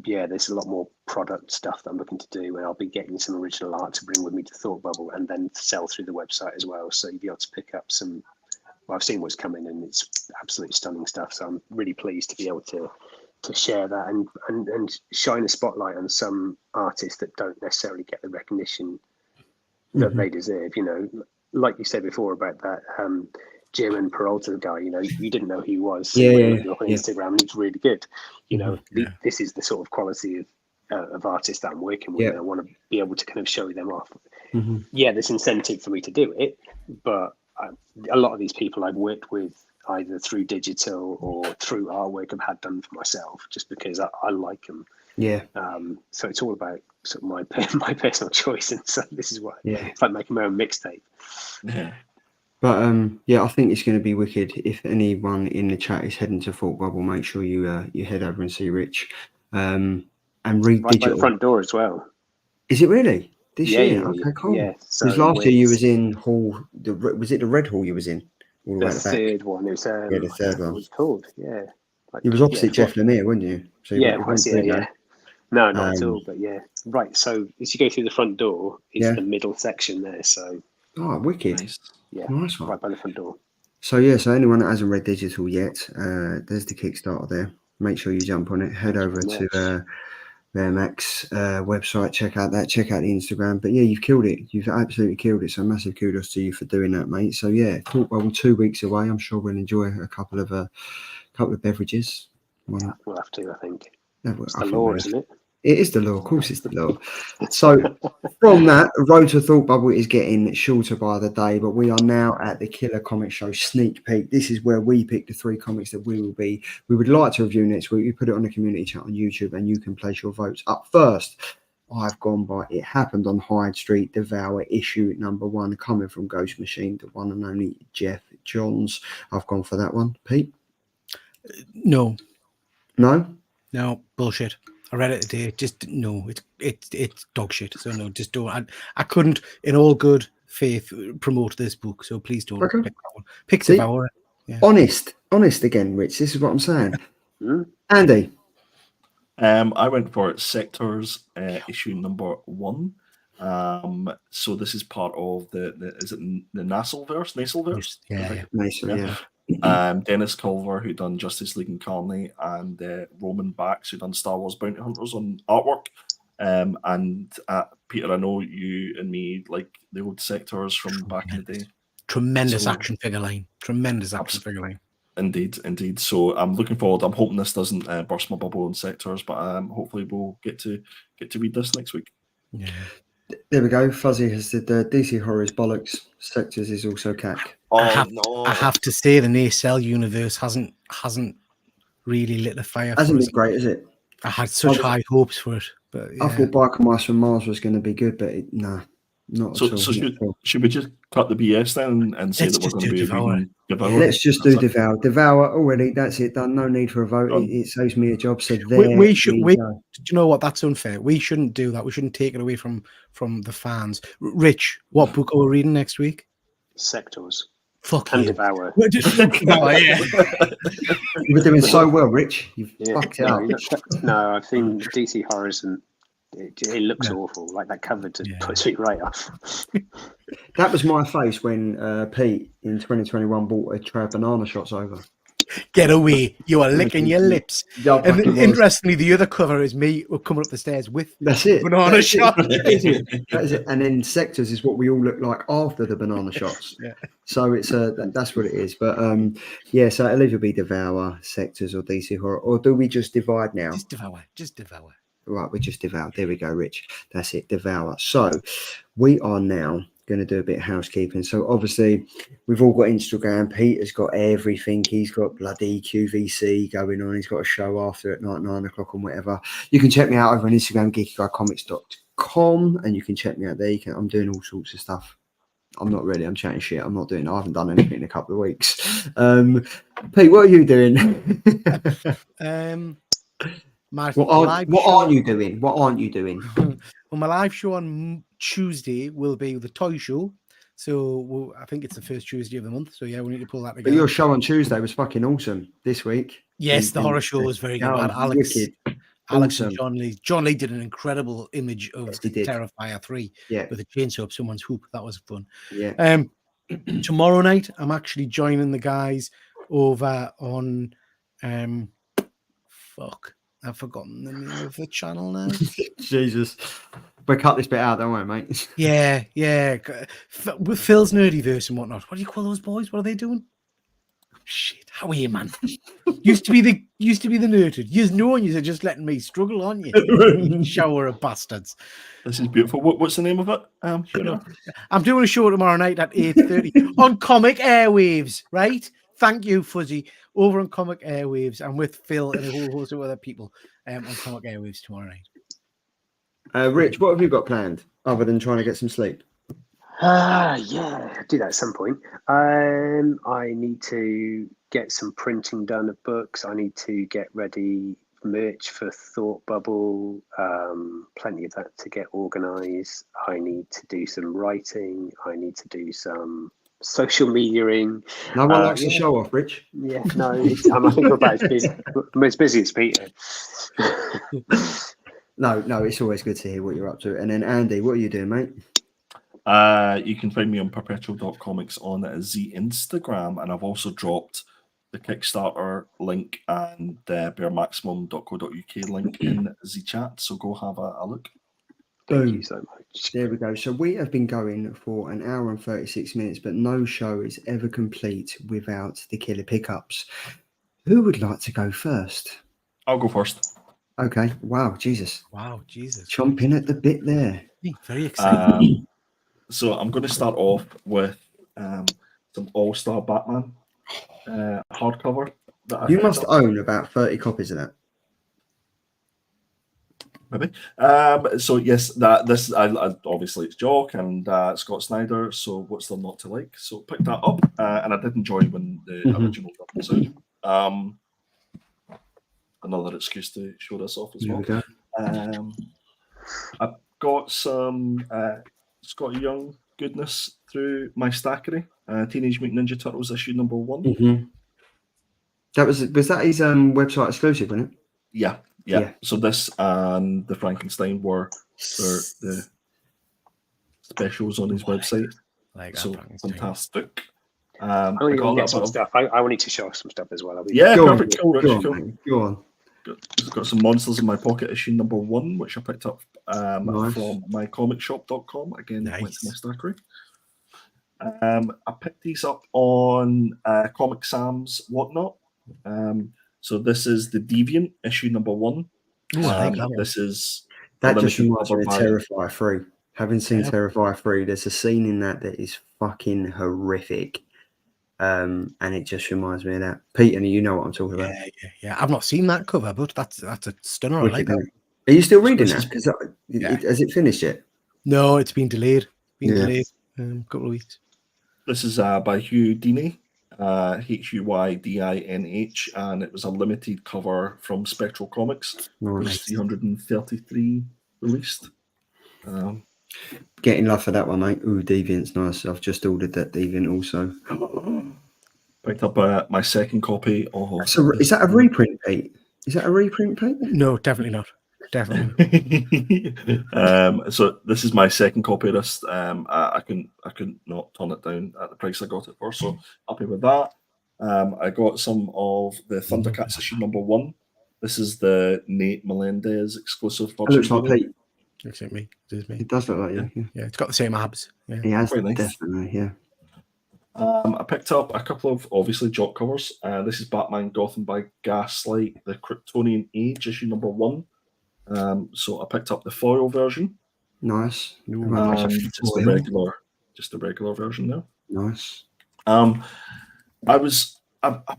Yeah, there's a lot more product stuff that I'm looking to do, and I'll be getting some original art to bring with me to Thought Bubble and then sell through the website as well. So you'll be able to pick up some. Well, I've seen what's coming, and it's absolutely stunning stuff. So I'm really pleased to be able to share that and shine a spotlight on some artists that don't necessarily get the recognition that they deserve. You know, like you said before about that Jim and Peralta guy, you know, you didn't know who he was. Yeah, you yeah, looked him up on Instagram, and he's really good. You know, this is the sort of quality of artists that I'm working with, and I want to be able to kind of show them off. Yeah, there's incentive for me to do it, but a lot of these people I've worked with either through digital or through artwork I've had done for myself, just because I like them. Yeah. So it's all about sort of my personal choice, and so this is what it's like making my own mixtape. Yeah. But yeah, I think it's going to be wicked. If anyone in the chat is heading to Thought Bubble, make sure you head over and see Rich and read Right digital. by the front door as well. Is it really this year? Yeah, Okay, cool. Yeah. Because last year you was in hall. Was it the red hall you was in? All The way at the back? third one. It was the third one. What was it called? Yeah. Like, You was opposite Jeff Lemire, weren't you? So yeah, you I see. through Yeah. there. No, not at all. But yeah, right. So as you go through the front door, it's Yeah. the middle section there. So Oh, wicked! Nice. yeah, Nice one. right by the front door. So yeah, so anyone that hasn't read digital yet, there's the Kickstarter there. Make sure you jump on it. Head over to their Max website. Check out that. Check out the Instagram. But yeah, you've killed it. You've absolutely killed it. So massive kudos to you for doing that, mate. So yeah, Thought Bubble 2 weeks away. I'm sure we'll enjoy a couple of beverages. Yeah, we'll have to. I think No, it's the law, isn't it? It is the law, of course it's the law. So from that, Road to Thought Bubble is getting shorter by the day, but we are now at the Killer Comic Show sneak peek. This is where we pick the 3 comics that we would like to review next week. We put it on the community chat on YouTube, and you can place your votes. Up first, I've gone by It Happened on Hyde Street, Devour issue number 1, coming from Ghost Machine, the one and only Jeff Johns. I've gone for that one. Pete? No, bullshit. I read it today. Just no, it's dog shit. So no, just don't. I couldn't, in all good faith, promote this book. So please don't pick that one. Pick Devour. Yeah. Honest again, Rich. This is what I'm saying. Andy, I went for Sectors issue number 1. So this is part of the is it the Nasselverse? yeah. Dennis Culver, who done Justice League Incarnate, and Roman Bax, who done Star Wars Bounty Hunters on artwork. And Peter, I know you and me like the old Sectors from back in the day. Tremendous action figure line. Tremendous action figure line. Indeed. So I'm looking forward. I'm hoping this doesn't burst my bubble in Sectors, but hopefully we'll get to read this next week. Yeah. There we go. Fuzzy has said DC Horror is bollocks. Sectors is also cack. I have to say the Nacelle universe hasn't really lit the fire. Hasn't been great, is it? I had such high hopes for it, but yeah. I thought Biker Mice from Mars was going to be good, but not at all. So should we just cut the BS then and say that we're going to be reading Devour? Let's just do Devour. Devour already. That's it done. No need for a vote. It saves me a job. So there we should. Do you know what? That's unfair. We shouldn't do that. We shouldn't take it away from the fans. Rich, what book are we reading next week? Sectors. Fuck and you. Devour. Devour, yeah. You were doing so well, Rich. You've fucked it up. No, I've seen DC Horrors and it looks awful. Like that cover just puts me right off. That was my face when Pete in 2021 bought a tray of banana shots over. Get away. You are licking your lips. And interestingly, the other cover is me coming up the stairs with banana shot. That is it. And then Sectors is what we all look like after the banana shots. So it's that's what it is. But so it'll either be Devour, Sectors, or DC Horror. Or do we just divide now? Just Devour. Right, we just Devour. There we go, Rich. That's it, Devour. So we are now going to do a bit of housekeeping. So obviously we've all got Instagram. Peter's got everything. He's got bloody QVC going on. He's got a show after at night, 9 o'clock and whatever. You can check me out over on Instagram, geekyguycomics.com, and you can check me out there. I'm doing all sorts of stuff. I'm not really. I'm chatting shit. I haven't done anything in a couple of weeks. Pete, what are you doing? What aren't you doing? Well, my live show on Tuesday will be the toy show. So I think it's the first Tuesday of the month. So yeah, we need to pull that But together. your show on Tuesday was fucking awesome this week. Yes, the horror show was very good. Yeah, We had Alex wicked. Alex Awesome. and John Lee. John Lee did an incredible image of Yes, he did. Terrifier 3 Yeah, with a chainsaw up someone's hoop. That was fun. yeah. Tomorrow night, I'm actually joining the guys over on I've forgotten the name of the channel now. Jesus. We'll cut this bit out, don't we, mate? Yeah. With Phil's Nerdyverse and whatnot. What do you call those boys? What are they doing? Shit, how are you, man? used to be the nerded. You know, you're just letting me struggle, aren't you? You shower of bastards. This is beautiful. What's the name of it? I'm doing a show tomorrow night at 8:30 on Comic Airwaves, right? Thank you, Fuzzy. Over on Comic Airwaves. I'm with Phil and a whole host of other people on Comic Airwaves tomorrow night. Rich, what have you got planned other than trying to get some sleep? Yeah, I'll do that at some point. I need to get some printing done of books. I need to get ready merch for Thought Bubble. Plenty of that to get organised. I need to do some writing. I need to do some social mediaing. No one likes to show off, Rich. Yeah, no, I think we're about as busy as Peter. No, it's always good to hear what you're up to. And then Andy, what are you doing, mate? You can find me on perpetual.comics on the Instagram, and I've also dropped the Kickstarter link and the bearmaximum.co.uk link in the chat, so go have a look. Thank you so much. There we go. So we have been going for an hour and 36 minutes, but no show is ever complete without the killer pickups. Who would like to go first? I'll go first. Okay. Wow, Jesus. Chomping at the bit there. Very exciting. So I'm going to start off with some All-Star Batman hardcover. You must own about 30 copies of that. Maybe. So yes, this obviously it's Jock and Scott Snyder. So what's there not to like? So picked that up, and I did enjoy when the original was out. Another excuse to show this off as well. I've got some Scott Young goodness through my stackery. Teenage Mutant Ninja Turtles issue number 1. Mm-hmm. Was that his website exclusive, wasn't it? Yeah. So this and the Frankenstein were the specials on his website. So fantastic. I'm going to get some stuff. I wanted to show some stuff as well. Perfect. Go on. Got some Monsters in My Pocket issue number 1, which I picked up from mycomicshop.com. Again, went to my stackery. I picked these up on Comic Sam's Whatnot. So this is the Deviant issue number 1. This is that just reminds me of Terrifier 3. Having seen Terrifier 3, there's a scene in that is fucking horrific. And it just reminds me of that. Peter, you know what I'm talking about. Yeah. I've not seen that cover, but that's a stunner. I like that. Are you still reading that? Has it finished yet? No, it's been delayed. Delayed a couple of weeks. This is by Hugh Dini, HUYDINH, and it was a limited cover from Spectral Comics. It was 333 released. Getting love for that one, mate. Ooh, Deviant's nice. I've just ordered that Deviant also. Picked up my second copy of. So is that a reprint, Pete? Is that a reprint, Pete? No, definitely not. Definitely. So this is my second copy of this. I couldn't not turn it down at the price I got it for. So happy with that. I got some of the Thundercats issue number 1. This is the Nate Melendez exclusive. It looks like Pete. Looks like me. It does look like you. Yeah, it's got the same abs. Yeah. He has, nice. Definitely, yeah. I picked up a couple of obviously Jock covers. This is Batman Gotham by Gaslight, the Kryptonian Age issue number 1. So I picked up the foil version. Nice. Just the regular version there. Nice. I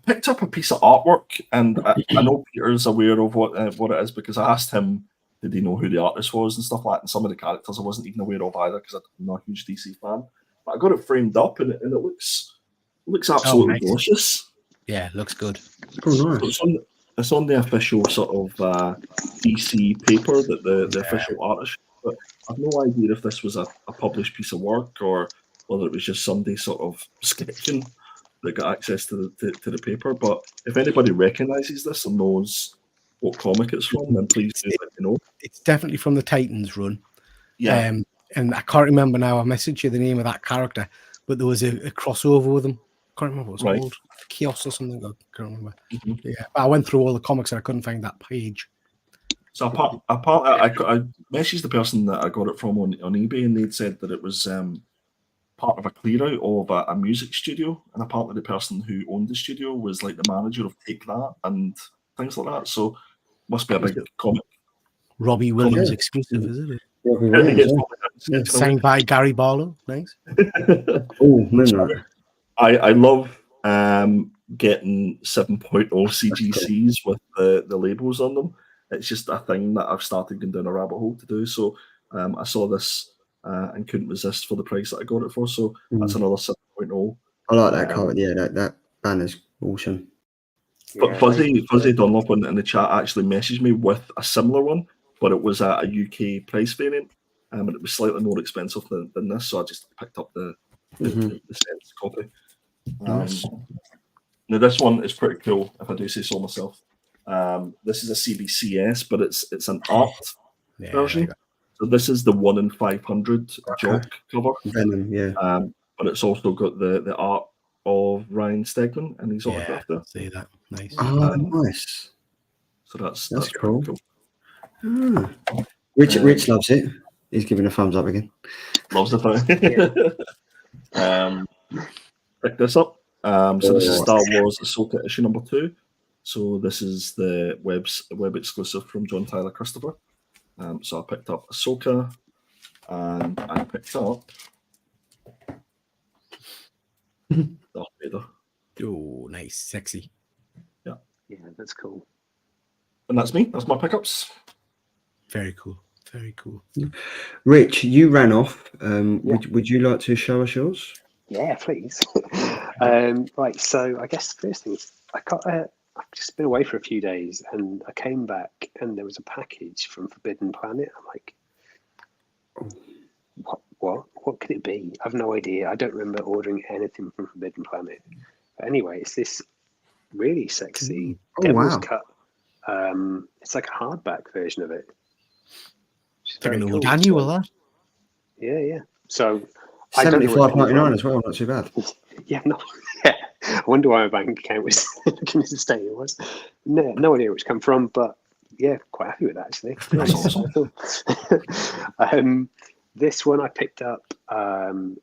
picked up a piece of artwork, and I know Peter's aware of what it is because I asked him, did he know who the artist was and stuff like that? And some of the characters I wasn't even aware of either because I'm not a huge DC fan. But I got it framed up, and it looks absolutely delicious. Yeah, it looks good. Oh, nice. It's on the official sort of DC paper that the official artist. But I've no idea if this was a published piece of work or whether it was just somebody sort of sketching that got access to the paper. But if anybody recognises this and knows what comic it's from, then please do let me know. It's definitely from the Titans run. Yeah. And I can't remember now. I messaged you the name of that character, but there was a crossover with him. I can't remember what it was called. Kiosk or something. I can't remember. Yeah, but I went through all the comics and I couldn't find that page. So I messaged the person that I got it from on eBay, and they'd said that it was part of a clear out of a music studio, and apparently the person who owned the studio was like the manager of Take That and things like that. So must be a big comic. Robbie Williams exclusive, is it? Robbie Williams, Yeah. Signed by Gary Barlow. Nice. Oh, man. I love getting 7.0 CGCs with the labels on them. It's just a thing that I've started going down a rabbit hole to do. So I saw this and couldn't resist for the price that I got it for. So that's another 7.0. I like that cover. Yeah, that banner's awesome. But Fuzzy Dunlop in the chat actually messaged me with a similar one, but it was a UK price variant, and it was slightly more expensive than this. So I just picked up the cents copy. Nice. Now this one is pretty cool, if I do say so myself. This is a CBCS, but it's an art version. So this is the 1 in 500 Jock cover. Venom, yeah. But it's also got the art of Ryan Stegman and his autograph there. See that? Nice. Oh, nice. So that's cool. cool. Rich loves it. He's giving a thumbs up again. Loves the thing. Pick this up. So this is Star Wars Ahsoka issue number 2. So this is the web exclusive from John Tyler Christopher. So I picked up Ahsoka, and I picked up Darth Vader. Oh, nice, sexy. Yeah, that's cool. And that's me. That's my pickups. Very cool. Very cool. Rich, you ran off. Would you like to show us yours? Yeah, please. Right, so I guess the first thing is I've just been away for a few days, and I came back and there was a package from Forbidden Planet. I'm like, what could it be? I've no idea. I don't remember ordering anything from Forbidden Planet. But anyway, it's this really sexy Devil's Cut. It's like a hardback version of it. It's like an old annual, that. Yeah. So $75.99 as well. Not too bad. Yeah, no. Yeah, I wonder why my bank account was looking at the state it was. No idea where it's come from, but yeah, quite happy with that actually. That's awesome. This one I picked up.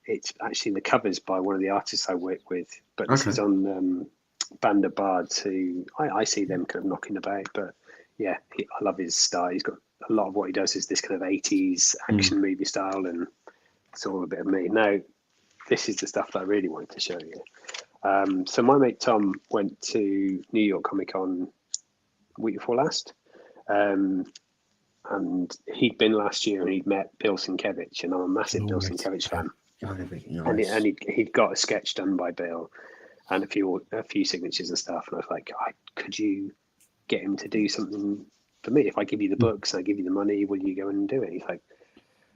It's actually the covers by one of the artists I work with, but this is on Band of Bards, who I see them kind of knocking about. But yeah, I love his style. He's got a lot of what he does is this kind of 80s action movie style, and it's all a bit of me. Now, this is the stuff that I really wanted to show you. So my mate Tom went to New York Comic Con week before last, and he'd been last year and he'd met Bill Sienkiewicz, and I'm a massive Bill Sienkiewicz fan. Nice. And he'd got a sketch done by Bill and a few signatures and stuff, and I was like, could you get him to do something for me? If I give you the books and I give you the money, will you go and do it? And he's like,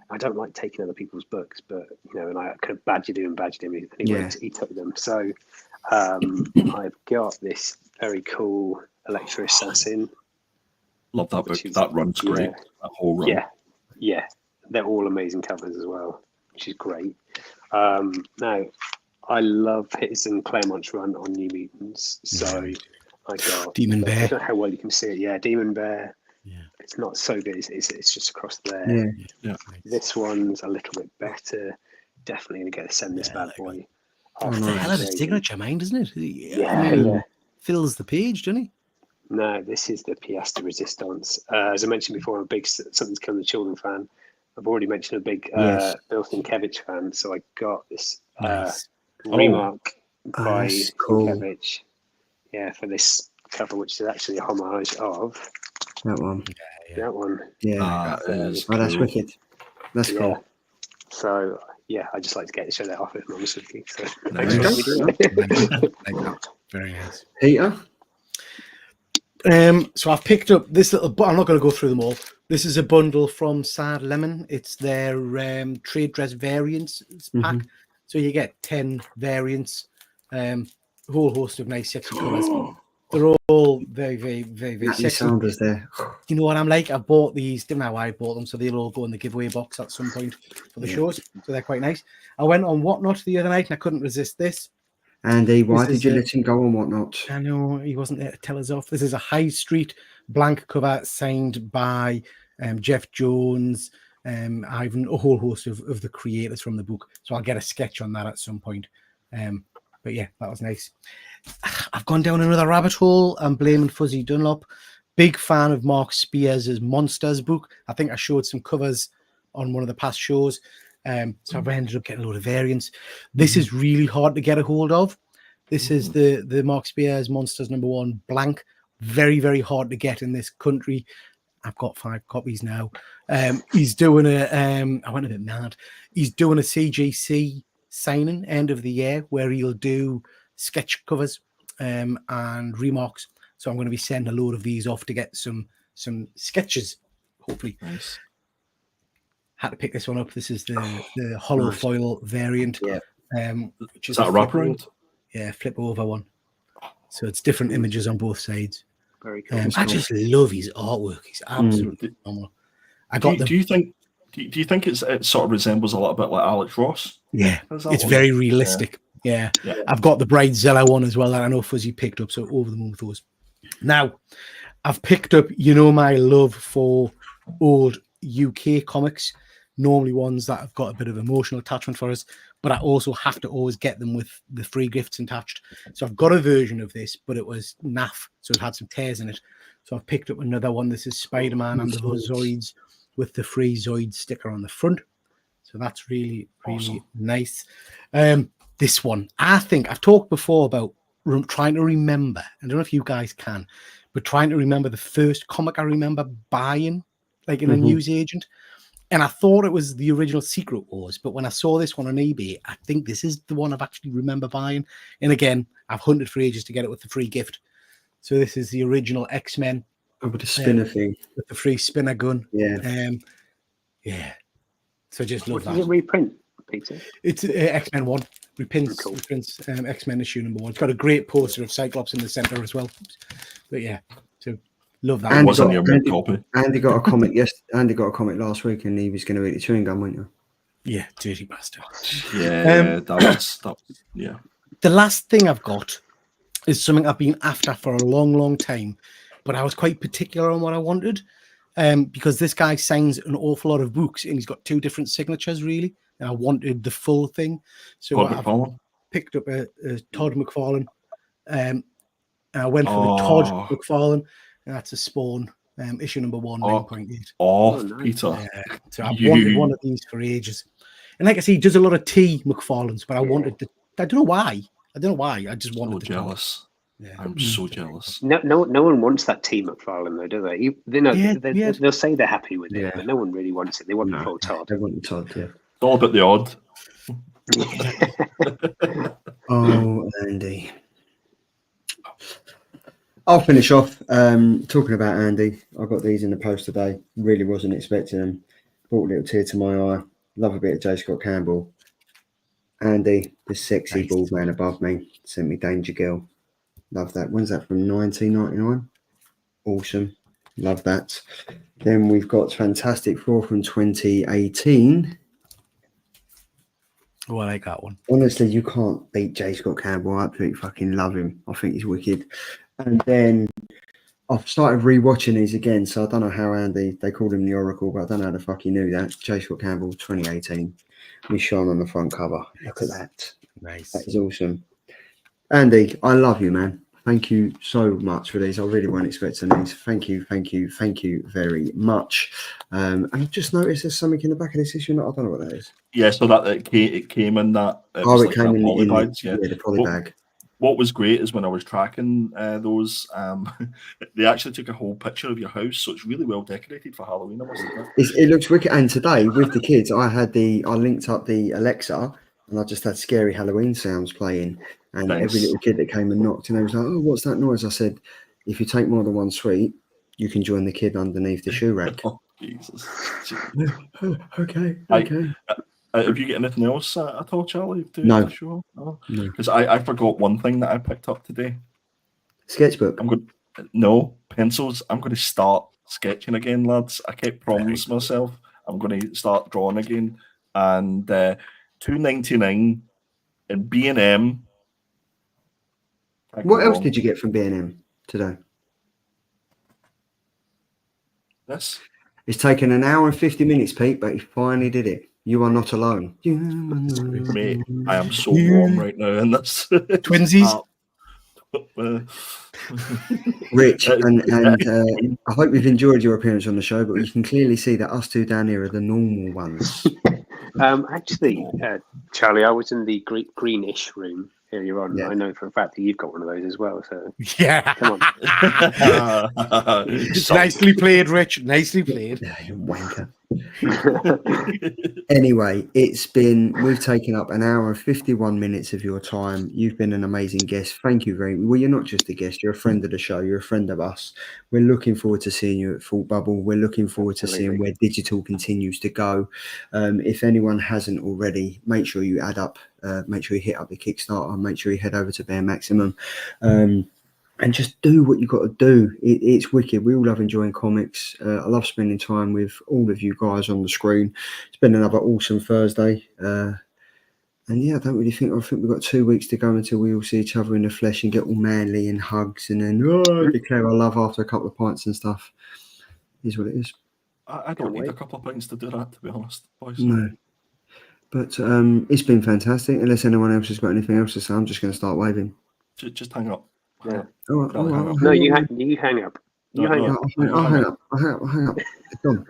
I don't like taking other people's books, but and I kind of badgered him. Anyway, he took them. So I've got this very cool Electro Assassin. Love that book. That run's great. That whole run. Yeah. They're all amazing covers as well, which is great. Now, I love his and Claremont's run on New Mutants. So I got Demon Bear. I don't know how well you can see it. Yeah, Demon Bear. Yeah. It's not so good. It's just across there. Yeah. This one's a little bit better. Definitely going to get to send this bad boy. It's a hell of a signature, mind, isn't it? Yeah. Fills the page, doesn't he? No, this is the pièce de résistance. As I mentioned before, I'm a big Something's Killing the Children fan. I've already mentioned a big Bill Sienkiewicz fan, so I got this remark by Sienkiewicz. Yeah, for this cover, which is actually a homage of that one. That one. Yeah. That's wicked. That's cool. So I just like to show that off, if I'm honest with you. So very nice. Peter? So I've picked up this little, but I'm not going to go through them all. This is a bundle from Sad Lemon. It's their trade dress variants pack. So you get 10 variants, a whole host of nice, sexy colours. They're all very, very, very, very Natalie sexy. Saunders there. You know what I'm like? I bought these, didn't know why I bought them, so they'll all go in the giveaway box at some point for the shows. So they're quite nice. I went on Whatnot the other night and I couldn't resist this. Andy, why This did is you let him go on Whatnot? I know he wasn't there to tell us off. This is a high street blank cover signed by Jeff Jones, Ivan, a whole host of the creators from the book. So I'll get a sketch on that at some point. But yeah, that was nice. I've gone down another rabbit hole. I'm blaming Fuzzy Dunlop. Big fan of Mark Spears' Monsters book. I think I showed some covers on one of the past shows. So I've ended up getting a load of variants. This is really hard to get a hold of. This is the Mark Spears Monsters #1 blank. Very, very hard to get in this country. I've got 5 copies now. He's doing I went a bit mad. He's doing a CGC signing end of the year where he'll do sketch covers and remarks. So I'm going to be sending a load of these off to get some sketches, hopefully. Nice. Had to pick this one up. This is the hollow foil variant. Yeah. Which Is that a wraparound? Yeah, flip over one. So it's different images on both sides. Very cool. I just love his artwork. He's absolutely phenomenal. I got do you think it sort of resembles a little bit like Alex Ross? Yeah, it's very realistic. Yeah. I've got the Bright Zella one as well that I know Fuzzy picked up, so over the moon with those. Now, I've picked up, my love for old UK comics, normally ones that have got a bit of emotional attachment for us, but I also have to always get them with the free gifts attached. So I've got a version of this, but it was naff, so it had some tears in it. So I've picked up another one. This is Spider-Man and the Zoids with the free Zoid sticker on the front. So that's really, really awesome. Nice. This one, I think I've talked before about trying to remember. I don't know if you guys can, but trying to remember the first comic I remember buying, like in a newsagent. And I thought it was the original Secret Wars, but when I saw this one on eBay, I think this is the one I've actually remember buying. And again, I've hunted for ages to get it with the free gift. So this is the original X-Men. Oh, with the spinner thing. With the free spinner gun. Yeah. Yeah. So just love that. Does it reprint, Peter? It's X-Men 1. Reprints X-Men issue #1. It's got a great poster of Cyclops in the center as well. But yeah, so love that. And wasn't your main copy. Andy got a comic. Yes, Andy got a comic last week, and he was going to eat the chewing gum, weren't you? Yeah, dirty bastard. Yeah, that was. Yeah. The last thing I've got is something I've been after for a long, long time, but I was quite particular on what I wanted, because this guy signs an awful lot of books, and he's got 2 different signatures really. And I wanted the full thing, so I picked up a Todd McFarlane, and I went for the Todd McFarlane, and that's a Spawn issue #1, 9.8. Oh, nice. Peter! Yeah. So I've wanted one of these for ages, and like I say, he does a lot of T McFarlanes, but I wanted the. I don't know why. I just wanted. So jealous. Yeah. I'm so jealous. No one wants that T McFarlane though, do they? They'll say they're happy with it, but no one really wants it. They want the full Todd. They want the Todd, yeah. It's all about the odd. Oh, Andy. I'll finish off talking about Andy. I got these in the post today. Really wasn't expecting them. Brought a little tear to my eye. Love a bit of J. Scott Campbell. Andy, the sexy bald man above me, sent me Danger Girl. Love that. When's that from? 1999. Awesome. Love that. Then we've got Fantastic Four from 2018. Oh, I like that one. Honestly, you can't beat J. Scott Campbell. I absolutely fucking love him. I think he's wicked. And then I've started rewatching these again. So I don't know how Andy, they called him the Oracle, but I don't know how the fuck he knew that. J. Scott Campbell, 2018. Michonne on the front cover. Look at that. Nice. That is awesome. Andy, I love you, man. Thank you so much for these. I really weren't expecting these. Thank you very much. And I've just noticed there's something in the back of this issue. I don't know what that is. Yeah, so that it came in that. It came in the poly bag. What was great is when I was tracking those, they actually took a whole picture of your house, so it's really well decorated for Halloween. It looks wicked. And today with the kids, I linked up the Alexa, and I just had scary Halloween sounds playing. And every little kid that came and knocked, and they was like, "Oh, what's that noise?" I said, "If you take more than one sweet, you can join the kid underneath the shoe rack." Oh, Jesus. Okay. I Have you got anything else at all, Charlie, No. to show? No. Because I forgot one thing that I picked up today. Sketchbook. Pencils. I'm going to start sketching again, lads. I kept promising myself I'm going to start drawing again. And $2.99 in B&M. What else did you get from B&M today? This. It's taken an hour and 50 minutes, Pete, but he finally did it. You are not alone. Mate, I am so warm right now in this. Twinsies. Rich, and I hope you've enjoyed your appearance on the show, but you can clearly see that us two down here are the normal ones. Actually, Charlie, I was in the greenish room earlier on. Yeah. I know for a fact that you've got one of those as well. So Yeah. come on. Nicely played, Rich. Nicely played. Wanker. Anyway, we've taken up an hour and 51 minutes of your time. You've been an amazing guest. Thank you very much. Well, you're not just a guest, you're a friend of the show, you're a friend of us. We're looking forward to seeing you at Thought Bubble. We're looking forward to seeing where digital continues to go. If anyone hasn't already, make sure you make sure you hit up the Kickstarter, make sure you head over to Bare Maximum. And just do what you got to do. It's wicked. We all love enjoying comics. I love spending time with all of you guys on the screen. It's been another awesome Thursday. And yeah, I think we've got 2 weeks to go until we all see each other in the flesh and get all manly and hugs and then declare our love after a couple of pints and stuff. It is what it is. I don't need a couple of pints to do that, to be honest, boys. No. But it's been fantastic. Unless anyone else has got anything else to say, I'm just going to start waving. Just hang up. Yeah. All right. No, you hang up. You hang up. I'll hang up. It's done.